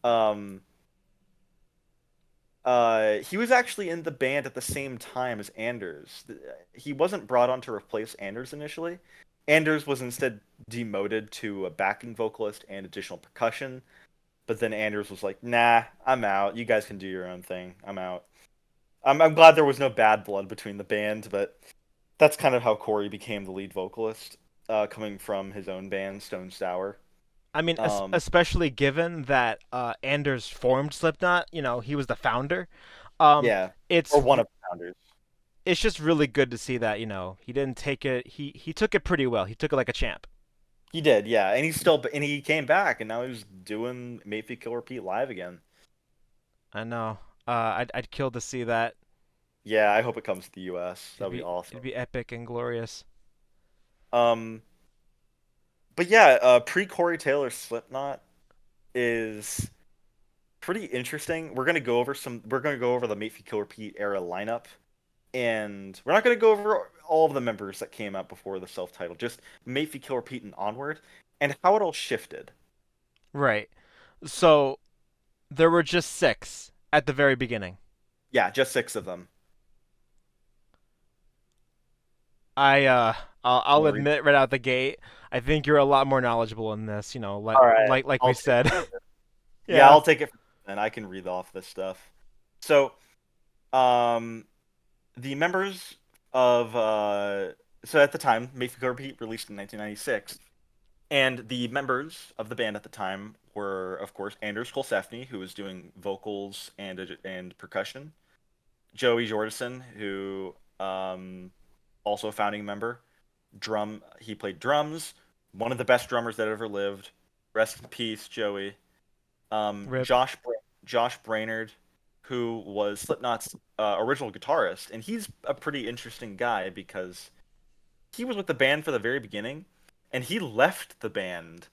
um, he was actually in the band at the same time as Anders. He wasn't brought on to replace Anders initially. Anders was instead demoted to a backing vocalist and additional percussion. But then Anders was like, "Nah, I'm out. You guys can do your own thing. I'm out." I'm glad there was no bad blood between the band, but that's kind of how Corey became the lead vocalist, coming from his own band, Stone Sour. I mean, Um, especially given that Anders formed Slipknot, he was the founder. Um, yeah, it's or one of the founders. it's just really good to see that he didn't take it. He took it pretty well. He took it like a champ. He did, yeah, and he came back, and now he's doing Mayfield Kill Repeat live again. I know. I'd kill to see that. Yeah, I hope it comes to the U.S. It'd That'd be be awesome. it'd be epic and glorious. Um, but yeah, pre Corey Taylor Slipknot is pretty interesting. We're gonna go over the Mayfield Kill Repeat era lineup, and we're not gonna go over all of the members that came out before the self-titled, just Mayfield Kill Repeat and onward, and how it all shifted. Right. So there were just 6 at the very beginning. Yeah, just 6 of them. I I'll Wanna read- admit right out the gate, I think you're a lot more knowledgeable in this. Like All right, like we I'll take said. it. Yeah, Yeah. I'll take it, and I can read off this stuff. So, um, the members of so at the time, Mayfield Kill Repeat released in 1996. And the members of the band at the time were, of course, Anders Kolsefny, who was doing vocals and percussion, Joey Jordison, who also a founding member, he played drums, one of the best drummers that ever lived. Rest in peace, Joey. Um, Rip. Josh Bra- Josh Brainerd, who was Slipknot's original guitarist, and he's a pretty interesting guy because he was with the band for the very beginning, and he left the band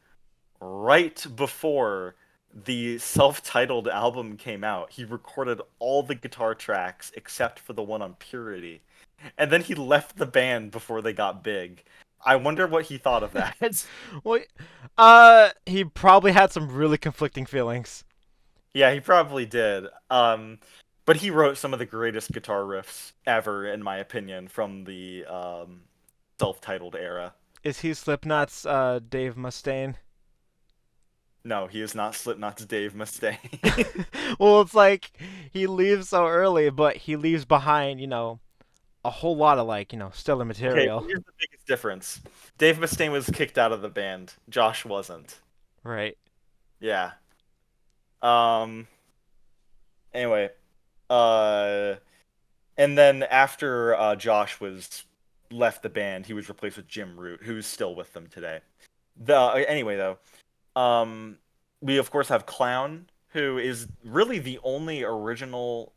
right before the self-titled album came out. He recorded all the guitar tracks except for the one on Purity, and then he left the band before they got big. I wonder what he thought of that. Well, he probably had some really conflicting feelings. Yeah, he probably did. But he wrote some of the greatest guitar riffs ever, in my opinion, from the self-titled era. Is he Slipknot's Dave Mustaine? No, he is not Slipknot's Dave Mustaine. Well, it's like he leaves so early, but he leaves behind, a whole lot of like, stellar Okay, material. here's the biggest difference. Dave Mustaine was kicked out of the band. Josh wasn't. Right. Yeah. Um. Anyway, uh, and then after Josh was left the band, he was replaced with Jim Root, who's still with them today. Anyway though, um, we of course have Clown, who is really the only original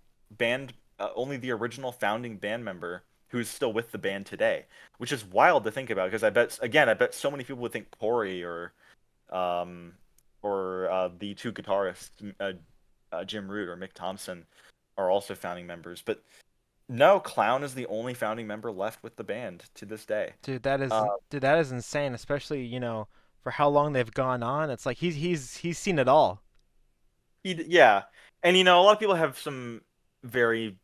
only the original founding band member who's still with the band today, which is wild to think about because I bet so many people would think Corey um, or the two guitarists, Jim Root or Mick Thompson, are also founding members, but no, Clown is the only founding member left with the band to this day. Uh, Dude, that is insane, especially, for how long they've gone on. It's like he's seen it all. yeah, and a lot of people have some very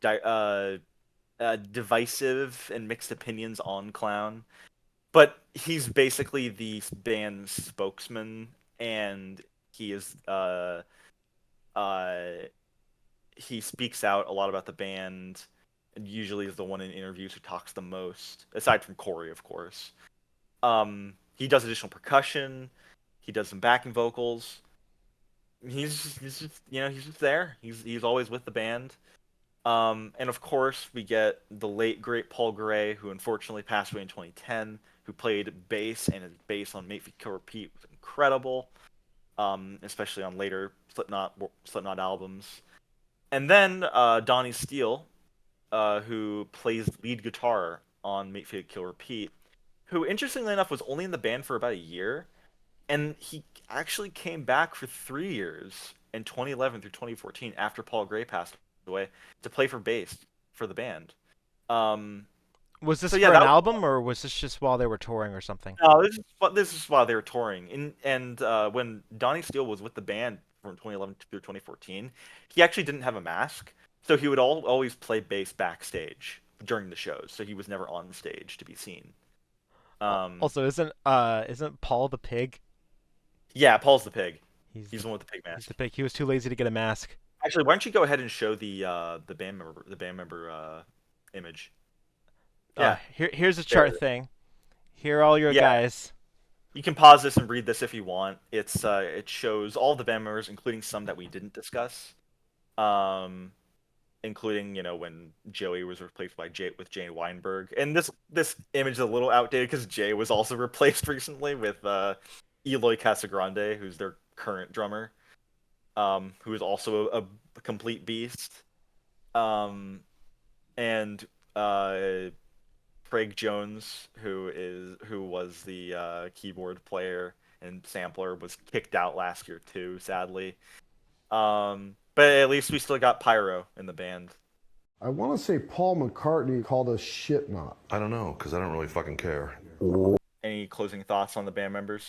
divisive and mixed opinions on Clown, but he's basically the band's spokesman, and he is uh he speaks out a lot about the band, and usually is the one in interviews who talks the most, aside from Corey, of course. He does additional percussion, he does some backing vocals. He's just there. He's always with the band. And of course, we get the late great Paul Gray, who unfortunately passed away in 2010, who played bass, and his bass on Make Me Kill Repeat was incredible, especially on later Slipknot albums. And then Donnie Steele, who plays lead guitar on Make Me Kill Repeat, who interestingly enough was only in the band for about a year, and he actually came back for 3 years in 2011 through 2014 after Paul Gray passed away to play for bass for the band. Um, Was so this yeah, for an that was, album or was this just while they were touring or something? no, this is while they were touring. And when Donnie Steele was with the band from 2011 through 2014, he actually didn't have a mask, so he would always play bass backstage during the shows. So he was never on stage to be seen. Um, Also, isn't Paul the pig? yeah, Paul's the pig. He's He's the the one with the pig he's the mask. pig. He was too lazy to get a mask. Actually, why don't you go ahead and show the band member image? Yeah, Here's a there. chart thing. Here are all your Yeah, guys. you can pause this and read this if you want. It shows all the band members, including some that we didn't discuss, um, including when Joey was replaced by Jay Weinberg. And this image is a little outdated because Jay was also replaced recently with Eloy Casagrande, who's their current drummer, who is also a complete beast. Um, and Craig Jones, who was the keyboard player and sampler, was kicked out last year too, sadly. But at least we still got Pyro in the band. I want to say Paul McCartney called us shit knot. I don't know, because I don't really fucking care. Any closing thoughts on the band members?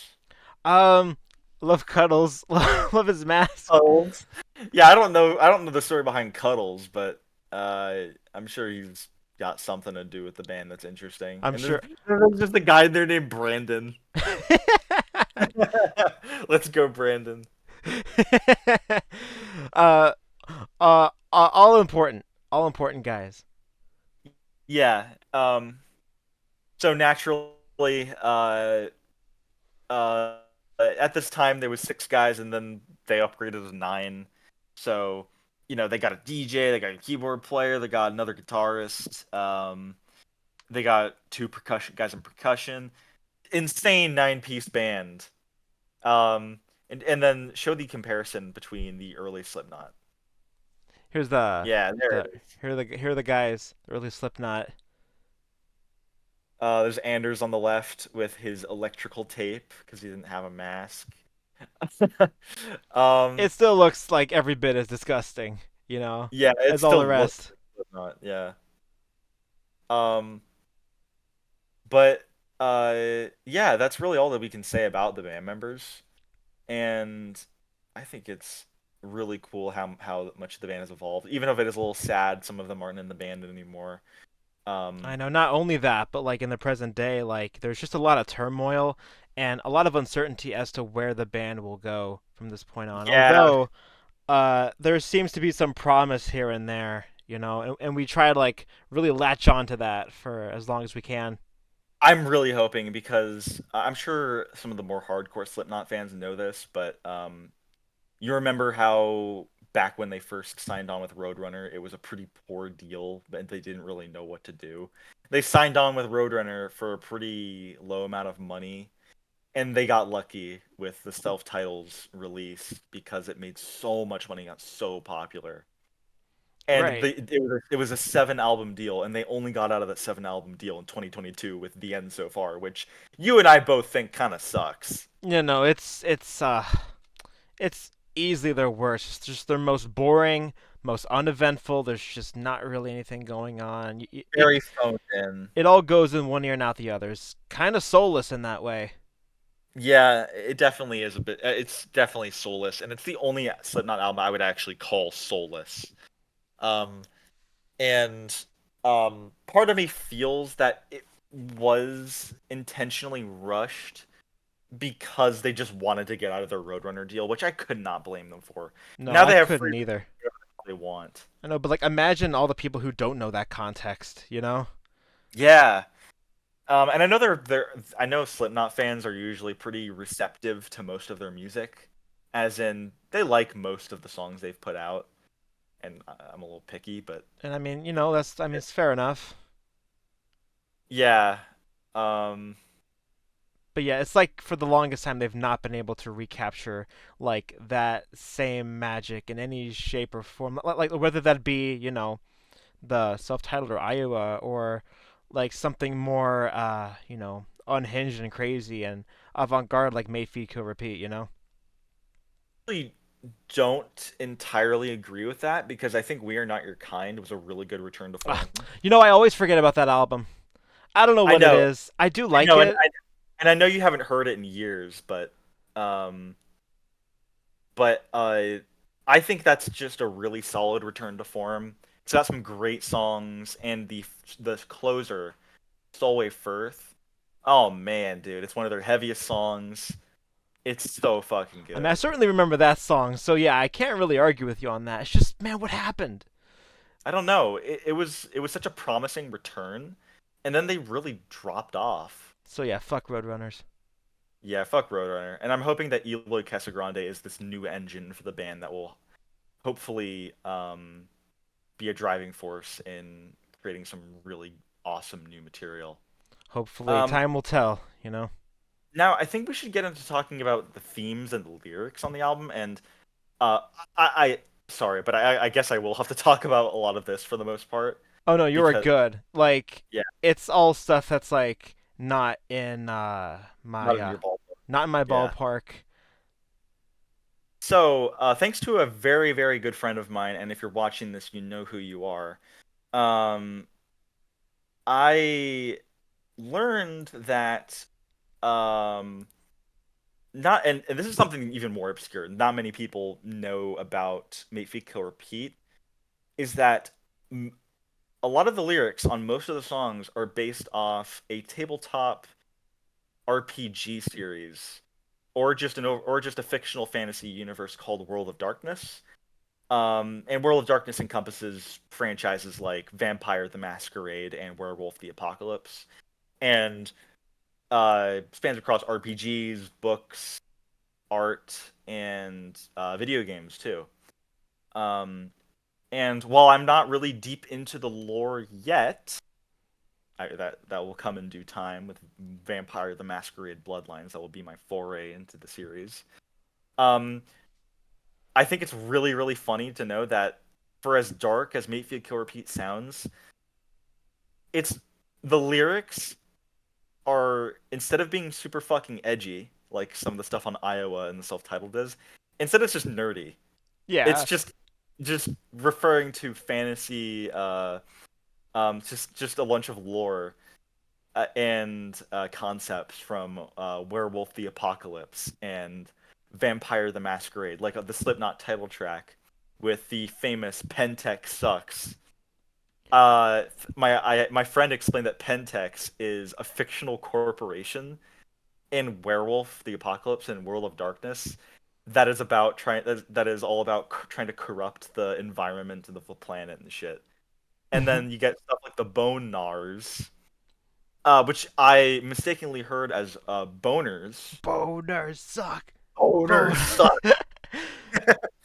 Um, love Cuddles. Love his mask. Cuddles. Yeah, I don't know. I don't know the story behind Cuddles, but I'm sure he's got something to do with the band that's interesting. I'm And sure. there's just a guy there named Brandon. Let's go, Brandon. uh, all important. All important guys. Yeah. So naturally, uh, at this time there was 6 guys, and then they upgraded to 9. So, they got a DJ, they got a keyboard player, they got another guitarist, they got 2 percussion guys in percussion. insane 9-piece band. And then show the comparison between the early Slipknot. Here's the Yeah, there it the is. here are the guys, the early Slipknot. There's Anders on the left with his electrical tape because he didn't have a mask. um, It still looks like every bit as disgusting, yeah, it as all the still looks rest. like Slipknot. Yeah. Um, but yeah, that's really all that we can say about the band members, and I think it's really cool how much the band has evolved. Even if it is a little sad, some of them aren't in the band anymore. I Um, know, not only that, but like in the present day, like there's just a lot of turmoil and a lot of uncertainty as to where the band will go from this point on. yeah, Although, there seems to be some promise here and there, and we try to like really latch onto that for as long as we can. I'm really hoping because I'm sure some of the more hardcore Slipknot fans know this, but you remember how back when they first signed on with Roadrunner, it was a pretty poor deal, and they didn't really know what to do. They signed on with Roadrunner for a pretty low amount of money, and they got lucky with the self-titles release because it made so much money, got so popular. And Right. it was a 7 album deal, and they only got out of that 7 album deal in 2022 with The End So Far, which you and I both think kind of sucks. It's easily their worst. It's just their most boring, most uneventful. There's just not really anything going on. It Very phoned in. it all goes in one ear and out the other. It's kind of soulless in that way. Yeah, it definitely is a bit. It's definitely soulless, and it's the only Slipknot album I would actually call soulless. Um, and part of me feels that it was intentionally rushed because they just wanted to get out of their Roadrunner deal, which I could not blame them for. No, Now I they have couldn't freedom either. to do whatever they want. I know, but like imagine all the people who don't know that context. Yeah. And I know I know Slipknot fans are usually pretty receptive to most of their music, as in they like most of the songs they've put out. And I'm a little picky, but And I mean, it's fair enough. yeah. Um, But yeah, it's like for the longest time they've not been able to recapture like that same magic in any shape or form. Like whether that be, the self-titled or Iowa or like something more unhinged and crazy and avant-garde like May Feed Kill Repeat. really don't entirely agree with that because I think We Are Not Your Kind was a really good return to Ah, form. I always forget about that album. I don't know I what it know, is. I do I like know, and it. I know you haven't heard it in years, um, but I think that's just a really solid return to form. It's got some great songs, and the closer, Solway Firth. Oh man, dude, it's one of their heaviest songs. It's so fucking I mean, I good. certainly remember that song. So yeah, I can't really argue with you on that. It's just, man, what happened? I don't know. It was such a promising return, and then they really dropped off. So yeah, fuck Roadrunners. Yeah, fuck Roadrunner. And I'm hoping that Eloy Casagrande is this new engine for the band that will hopefully be a driving force in creating some really awesome new material. Hopefully, Um, time will tell. Now I think we should get into talking about the themes and the lyrics on the album. And uh, I sorry, but I guess I will have to talk about a lot of this for the most part Oh no, you are because good. Like, yeah, it's all stuff that's like not in not my in your ballpark. not in my Yeah. ballpark. So, thanks to a very, very good friend of mine, and if you're watching this, you know who you are. Um, I learned that um, not, and this is something even more obscure. Not many people know about Mate Feet Kill Repeat. Is that m- a lot of the lyrics on most of the songs are based off a tabletop RPG series, or just a fictional fantasy universe called World of Darkness. And World of Darkness encompasses franchises like Vampire the Masquerade and Werewolf the Apocalypse, and spans across RPGs, books, art, and video games too. Um, and while I'm not really deep into the lore yet, that will come in due time with Vampire the Masquerade Bloodlines. That will be my foray into the series. Um, I think it's really, really funny to know that for as dark as Mayfield Kill Repeat sounds, it's the lyrics are, instead of being super fucking edgy like some of the stuff on Iowa and the self-titled is, instead it's just nerdy. It's Yeah. just referring to fantasy, just a bunch of lore and concepts from Werewolf the Apocalypse and Vampire the Masquerade, like the Slipknot title track with the famous Pentex sucks. My friend explained that Pentex is a fictional corporation in Werewolf the Apocalypse and World of Darkness that is about that is all about trying to corrupt the environment of the planet and shit. And then you get stuff like the Bone Gnars, which I mistakenly heard as boners. Boners suck. Boners suck.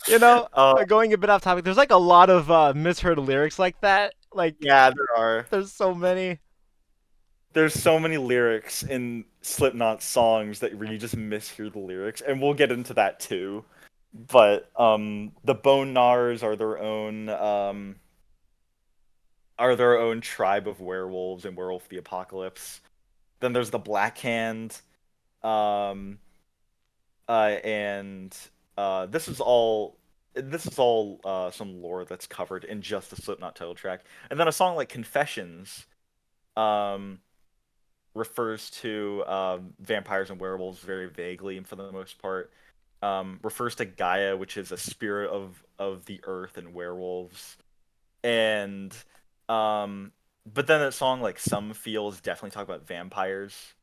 You know, Uh, going a bit off topic, there's like a lot of misheard lyrics like that. Like, yeah, there are. there's so many. There's so many lyrics in Slipknot songs that where you just mishear the lyrics, and we'll get into that too. But the Bone Gnars are their own tribe of werewolves in Werewolf the Apocalypse. Then there's the Black Hand, um, and this is all some lore that's covered in just the Slipknot title track. And then a song like Confessions, um, refers to vampires and werewolves very vaguely, and for the most part, refers to Gaia, which is a spirit of the earth and werewolves. And but then a song like Some Feels definitely talk about vampires,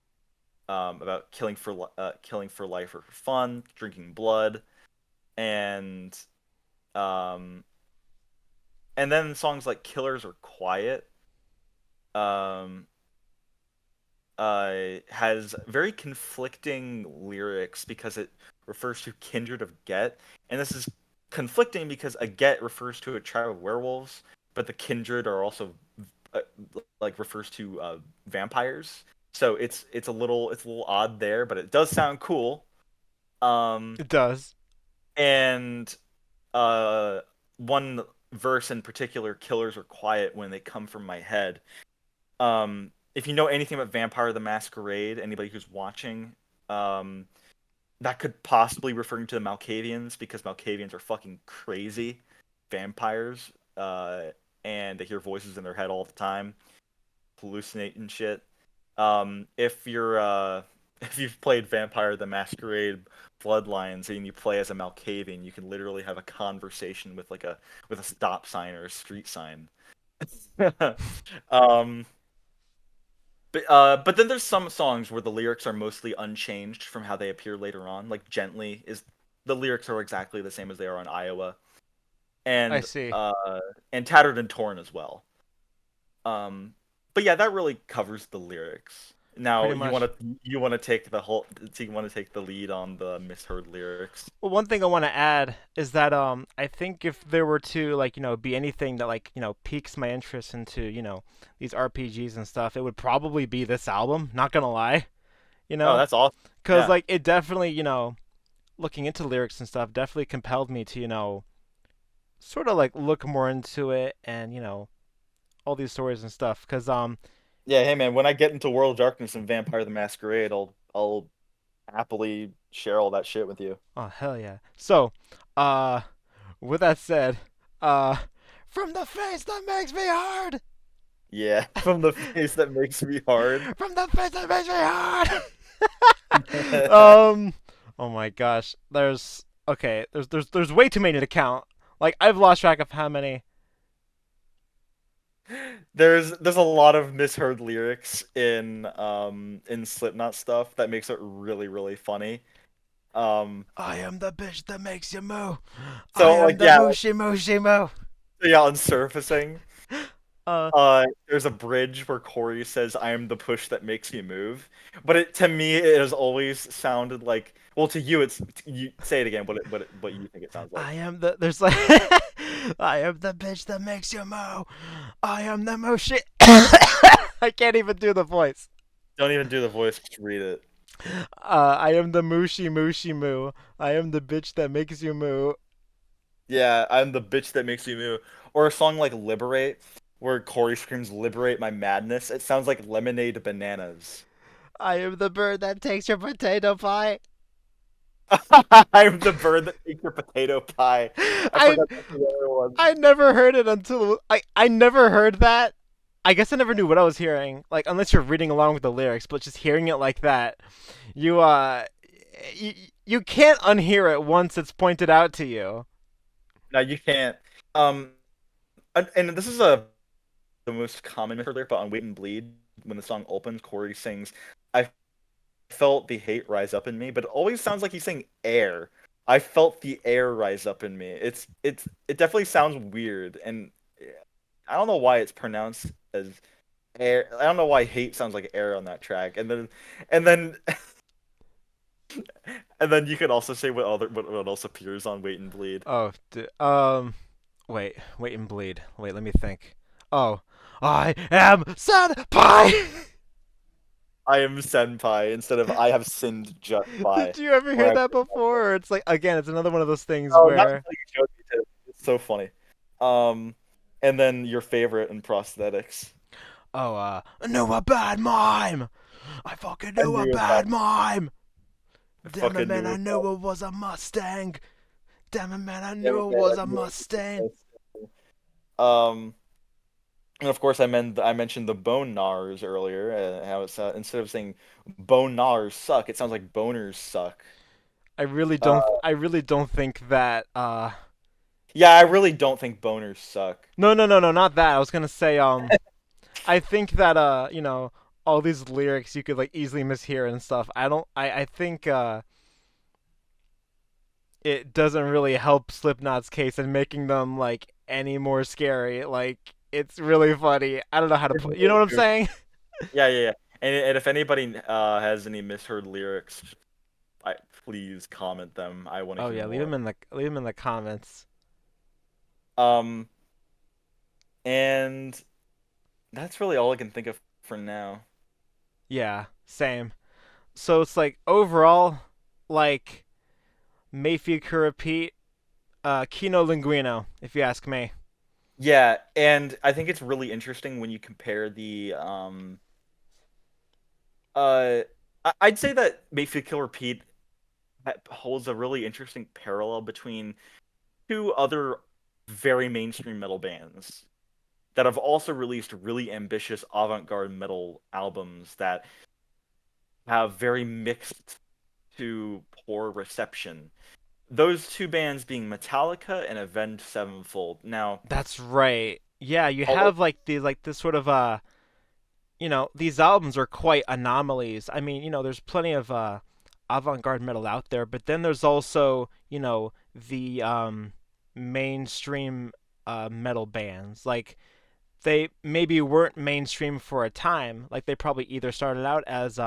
about killing for life or for fun, drinking blood, and um, and then songs like Killers Are Quiet, um, has very conflicting lyrics because it refers to kindred of Get, and this is conflicting because a Get refers to a tribe of werewolves, but the kindred are also uh, like refers to vampires. So it's a little odd there, but it does sound cool. Um, It does. and uh, one verse in particular, "Killers Are Quiet When They Come From My Head." If you know anything about Vampire the Masquerade, anybody who's watching, that could possibly referring to the Malkavians because Malkavians are fucking crazy vampires, and they hear voices in their head all the time, hallucinate and shit. If you're if you've played Vampire the Masquerade Bloodlines and you play as a Malkavian, you can literally have a conversation with a stop sign or a street sign. um, but then there's some songs where the lyrics are mostly unchanged from how they appear later on. Like Gently is the lyrics are exactly the same as they are on Iowa, I and see. Tattered and Torn as well. Um, but yeah, that really covers the lyrics. Now Pretty much. you want to take the whole so you want to take the lead on the misheard lyrics. Well, one thing I want to add is that I think if there were to like be anything that like piques my interest into these RPGs and stuff, it would probably be this album. Not gonna lie, you Oh, know, that's awesome. because Yeah. like it definitely looking into lyrics and stuff definitely compelled me to sort of like look more into it and all these stories and stuff. Because Yeah, hey man, when I get into World of Darkness and Vampire the Masquerade, I'll happily share all that shit with you. oh hell yeah. So uh with that said, uh from the face that makes me hard. Yeah, from the face that makes me hard. From the face that makes me hard. um, oh my gosh. There's way too many to count. Like I've lost track of how many. There's a lot of misheard lyrics in Slipknot stuff that makes it really really funny. Um, I am the bitch that makes you moo. I so am like the yeah, mooshy mooshy moo. yeah, on surfacing, Uh, there's a bridge where Corey says, "I am the push that makes you move," but to me it has always sounded like, well, to you it's you say it again. What you think it sounds like? I am the there's like I am the bitch that makes you moo. I am the mooshy. I can't even do the voice. Don't even do the voice. Just read it. I am the mooshy mooshy moo. I am the bitch that makes you moo. Yeah, I'm the bitch that makes you move. Or a song like "Liberate," where Corey screams "Liberate my madness." It sounds like Lemonade Bananas. I am the bird that takes your potato pie. I'm the bird that takes your potato pie. I I forgot that's the other one. I never heard it until I never heard that. I guess I never knew what I was hearing. Like unless you're reading along with the lyrics, but just hearing it like that, you you, you can't unhear it once it's pointed out to you. No, you can't. Um, and this is the most common lyric, but on "Wait and Bleed," when the song opens, Corey sings, "I felt the hate rise up in me," but it always sounds like he's saying air. I felt the air rise up in me. It definitely sounds weird, and I don't know why it's pronounced as air. I don't know why hate sounds like air on that track. And then, and then you could also say what else appears on "Wait and Bleed." Oh, wait and bleed. Wait, let me think. Oh, I am sad pie. I am senpai instead of I have sinned just by. Did you ever Or hear I, that before? Or it's like again, it's another one of those things oh, not where until you showed me too. It's so funny. Um, and then your favorite in prosthetics. I knew a bad mime. I fucking I knew a knew about bad mime. I Damn it, fucking man, knew I about knew it was a Mustang. Damn it, man, I Damn knew it, it man, was I a knew it Mustang. was and of course I mentioned the bone gnars earlier. How it's instead of saying bone gnars suck, it sounds like boners suck. Uh, I really don't think that. yeah, I really don't think boners suck. No, not that. I was gonna say, I think that, all these lyrics you could like easily mishear and stuff. I don't. I think, it doesn't really help Slipknot's case in making them like any more scary. Like it's really funny. I don't know how to It's put. You know really what I'm goofy. saying? Yeah. And if anybody has any misheard lyrics, please comment them. I want to Oh hear yeah, more. leave them in the comments. Um, and that's really all I can think of for now. Yeah, same. So it's like overall, like Mayfield could repeat, Kino Linguino, if you ask me. Yeah, and I think it's really interesting when you compare the uh I'd say that Mayfield Kill Repeat holds a really interesting parallel between two other very mainstream metal bands that have also released really ambitious avant-garde metal albums that have very mixed to poor reception. Those two bands being Metallica and Avenged Sevenfold. Now, That's right. Yeah, you although have like this sort of these albums are quite anomalies. I mean, there's plenty of avant-garde metal out there, but then there's also, the mainstream metal bands. Like they maybe weren't mainstream for a time. Like they probably either started out as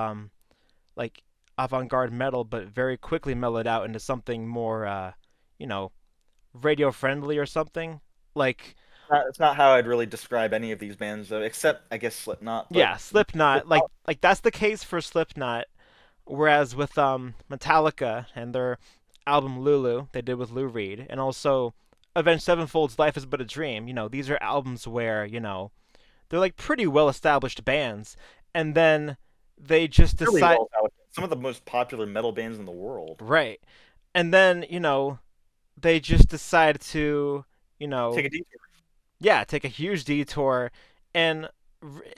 like avant-garde metal, but very quickly mellowed out into something more you know, radio friendly or something. Like it's not how I'd really describe any of these bands though, except I guess Slipknot, but yeah, Slipknot, like that's the case for Slipknot. Whereas with Metallica and their album Lulu, they did with Lou Reed, and also Avenged Sevenfold's Life Is But a Dream. These are albums where they're like pretty well established bands, and then they just really decide well established. Some of the most popular metal bands in the world. right, and then they just decide to you Take know a detour. yeah, take a huge detour, and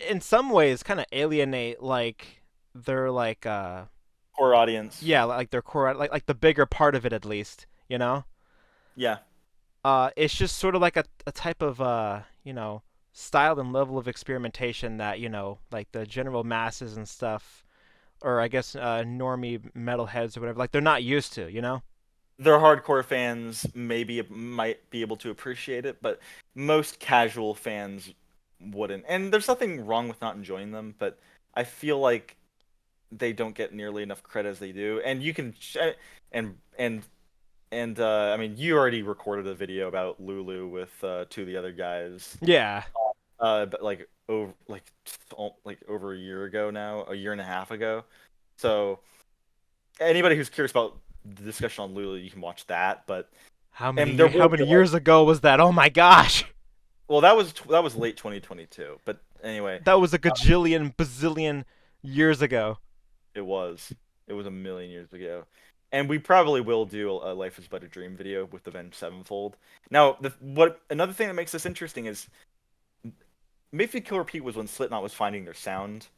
in some ways kind of alienate like their like Core audience. yeah, like their core, like the bigger part of it at least. Yeah. It's just sort of like a type of style and level of experimentation that like the general masses and stuff, or I guess normie metalheads or whatever, like they're not used to. Their hardcore fans maybe might be able to appreciate it, but most casual fans wouldn't. And there's nothing wrong with not enjoying them, but I feel like they don't get nearly enough credit as they do. And you can and I mean you already recorded a video about Lulu with two of the other guys. Yeah, But like over like over a year ago now, a year and a half ago. So anybody who's curious about the discussion on Lulu, you can watch that. But and there How will many be like, years ago was that? Oh my gosh. well, that was late 2022. But anyway, That was a gajillion bazillion years ago. it was it was a million years ago, and we probably will do a Life Is But a Dream video with Avenged Sevenfold. Now, what another thing that makes this interesting is Mayfield Kill Repeat was when Slipknot was finding their sound.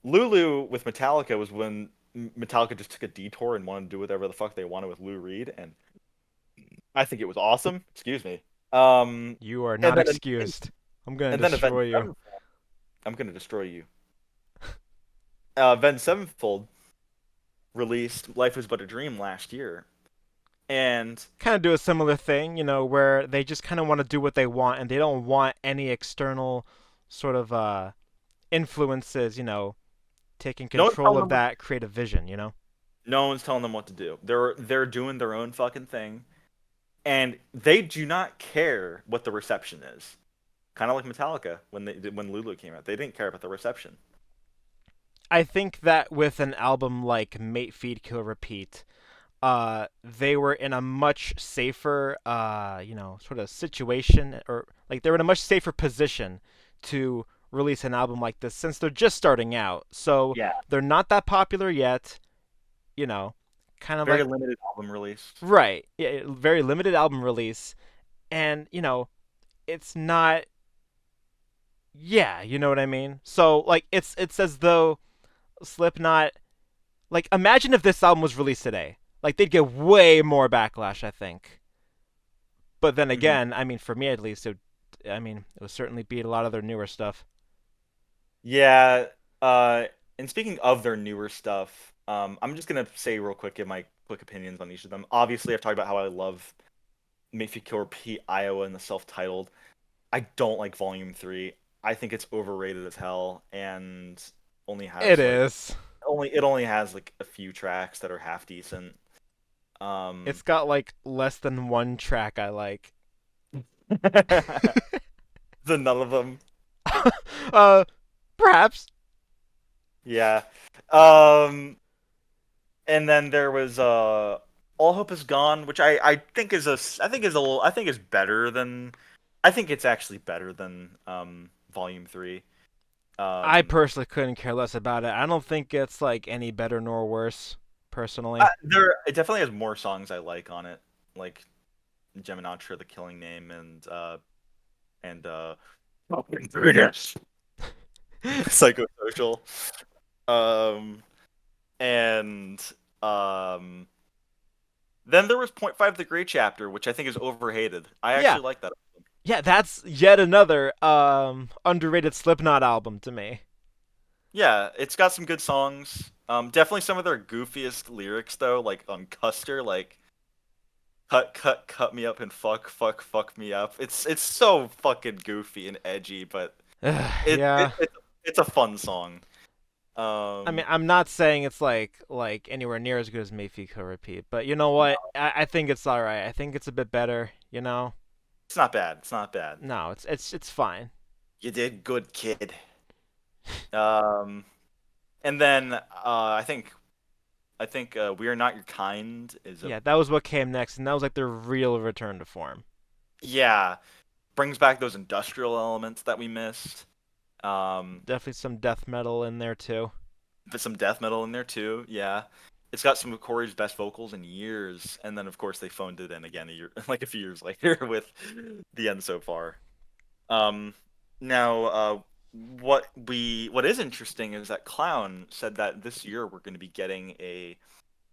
Lulu with Metallica was when Metallica just took a detour and wanted to do whatever the fuck they wanted with Lou Reed, and I think it was awesome. Excuse me. You are And not then excused. I'm gonna and then destroy Avenged you. Sevenfold. I'm gonna destroy you. Avenged Sevenfold released Life Is But a Dream last year, and Kind of do a similar thing, where they just kind of want to do what they want and they don't want any external sort of influences, taking no one's control telling of them what, that creative vision. no one's telling them what to do. They're doing their own fucking thing, and they do not care what the reception is. Kind of like Metallica when Lulu came out, they didn't care about the reception. I think that with an album like Mate, Feed, Kill, Repeat, they were in a much safer, sort of situation, or like they were in a much safer position to release an album like this since they're just starting out. So Yeah, they're not that popular yet, you know, kind of very like limited album release. right, yeah, very limited album release, and it's not, yeah, you know what I mean. So like it's as though Slipknot, like imagine if this album was released today, like they'd get way more backlash, I think. But then Hmm. again, I mean, for me at least, it would certainly beat a lot of their newer stuff. Yeah, and speaking of their newer stuff, I'm just gonna say real quick, give my quick opinions on each of them. Obviously, I've talked about how I love Make You Kill Repeat, Iowa, and the self-titled. I don't like Volume 3. I think it's overrated as hell and only It has like is. only has like a few tracks that are half decent. It's got like less than one track I like. The none of them. uh, perhaps. Yeah. Um and then there was All Hope Is Gone, which I think is I think is better than I think it's actually better than Volume 3. I Um personally couldn't care less about it. I don't think it's like any better nor worse, personally. it definitely has more songs I like on it, like Geminatra, The Killing Name, and Fucking Goodness. Psychosocial. Um and um Then there was Point Five, The Great Chapter, which I think is overhated. I Yeah, actually like that. yeah, that's yet another underrated Slipknot album to me. Yeah, it's got some good songs. Definitely some of their goofiest lyrics though, like on Custer, like cut me up and fuck me up. It's so fucking goofy and edgy, but it, it, Yeah. it it's a fun song. I mean, Um, I'm not saying it's like anywhere near as good as Mayfield Could Repeat, but you know what? I think it's all right. I think it's a bit better. it's not bad. It's not bad. No, it's fine. You did good, kid. Um, and then I think We Are Not Your Kind is a Yeah, that was what came next, and that was like their real return to form. yeah, brings back those industrial elements that we missed. Definitely some death metal in there too. But some death metal in there too. Yeah, it's got some of Corey's best vocals in years, and then of course they phoned it in again a year, like a few years later with the end so far. Um, now, what is interesting is that Clown said that this year we're going to be getting a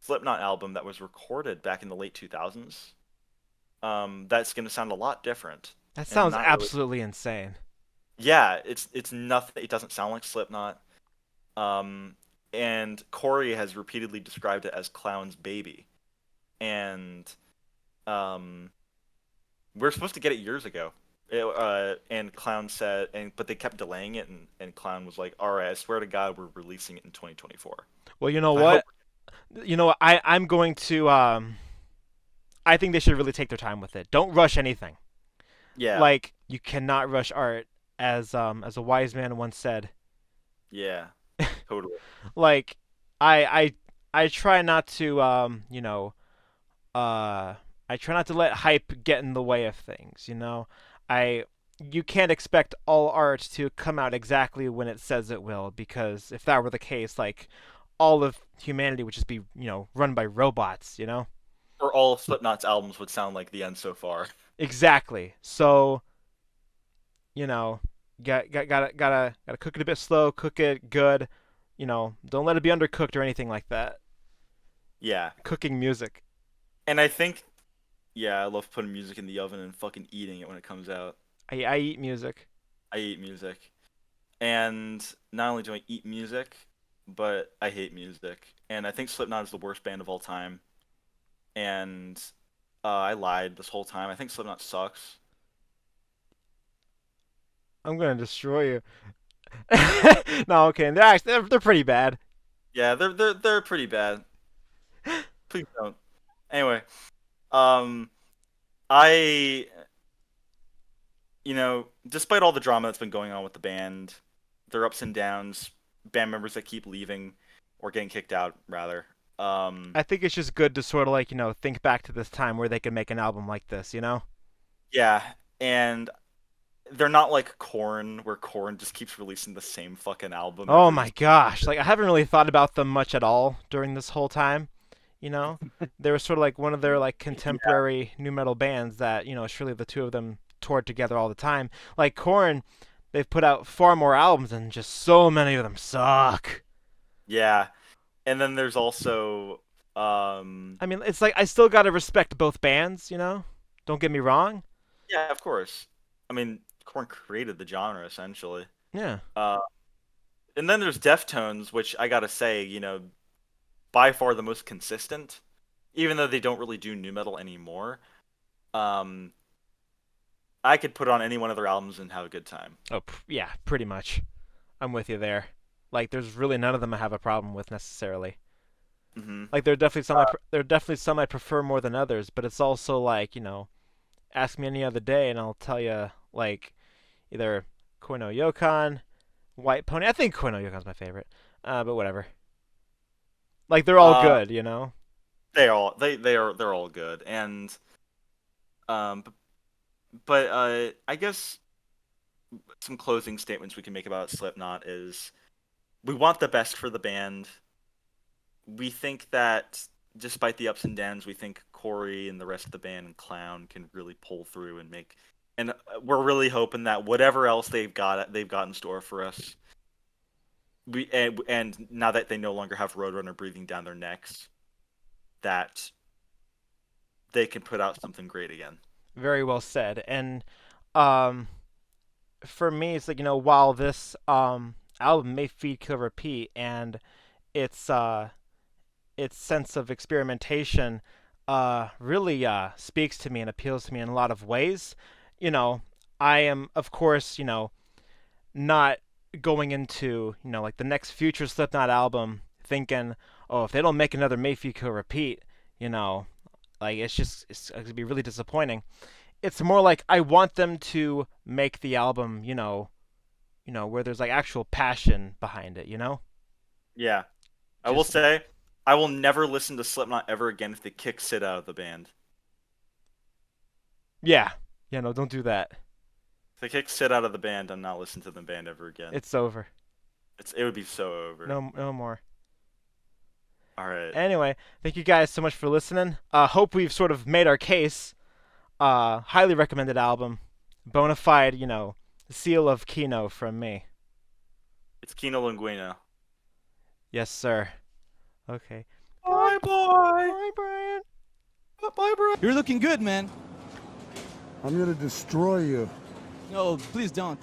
Slipknot album that was recorded back in the late 2000s. That's going to sound a lot different That and sounds not really. absolutely insane. Yeah, it's nothing. It doesn't sound like Slipknot. Um, and Corey has repeatedly described it as Clown's baby, and um, we're supposed to get it years ago. And Clown said, but they kept delaying it, and Clown was like, "All right, I swear to God, we're releasing it in 2024." Well, you know I hope. what? I'm going to I think they should really take their time with it. Don't rush anything. Yeah, Like you cannot rush art. as a wise man once said. Yeah, totally. Like I try not to uh I try not to let hype get in the way of things, you know. I You can't expect all art to come out exactly when it says it will, because if that were the case, like all of humanity would just be, run by robots, you know? Or all of Slipknot's albums would sound like the end so far. Exactly. So, you know, gotta cook it a bit slow, cook it good, don't let it be undercooked or anything like that. Yeah, Cooking music. and I think, yeah, I love putting music in the oven and fucking eating it when it comes out. I eat music. I eat music. And not only do I eat music, but I hate music. And I think Slipknot is the worst band of all time. And I lied this whole time. I think Slipknot sucks. I'm gonna destroy you. No, okay, they're pretty bad. Yeah, they're pretty bad. Please don't. Anyway, um, I despite all the drama that's been going on with the band, their ups and downs, band members that keep leaving or getting kicked out, rather. Um, I think it's just good to sort of like, think back to this time where they could make an album like this, you know? yeah, and they're not like Korn, where Korn just keeps releasing the same fucking album Oh every. my gosh. Like I haven't really thought about them much at all during this whole time, you know? They were sort of like one of their like Yeah, contemporary new metal bands that, surely the two of them toured together all the time. Like Korn, they've put out far more albums and just so many of them suck. yeah, and then there's also um, I mean, it's like I still gotta respect both bands, you know? Don't get me wrong. yeah, of course. I mean, Korn created the genre essentially. Yeah. Uh, and then there's Deftones, which I gotta say, by far the most consistent, even though they don't really do new metal anymore. Um, I could put on any one of their albums and have a good time. Oh, yeah, pretty much. I'm with you there. Like, there's really none of them I have a problem with necessarily. Hmm. Like, there are definitely some I prefer more than others, but it's also like, ask me any other day and I'll tell you like either Koi no Yokon, White Pony. I think Koi no Yokon's my favorite. But whatever. Like they're all Uh, good, you know. they're all good, and but I guess some closing statements we can make about Slipknot is we want the best for the band. We think that despite the ups and downs, we think Corey and the rest of the band and Clown can really pull through and make. And we're really hoping that whatever else they've got in store for us. And now that they no longer have Roadrunner breathing down their necks, that they can put out something great again. Very well said. And um, for me, it's like while this album may feed kill repeat and its its sense of experimentation really speaks to me and appeals to me in a lot of ways. You know, I am of course not going into like the next future Slipknot album thinking, oh, if they don't make another Mayfield Kill Repeat, you know, like it's gonna be really disappointing. It's more like I want them to make the album, where there's like actual passion behind it, you know? Yeah, I will Just say, I will never listen to Slipknot ever again if they kick Sid out of the band. yeah, no, don't do that. If they kick Sid out of the band, I'm not listening to the band ever again. It's over. It would be so over. No more. All right. Anyway, thank you guys so much for listening. Hope we've sort of made our case. Highly recommended album. Bona fide, seal of Kino from me. It's Kino Linguino. Yes, sir. Okay. Bye, bye. Bye, Brian. Bye, bro. You're looking good, man. I'm gonna destroy you. Oh, please don't.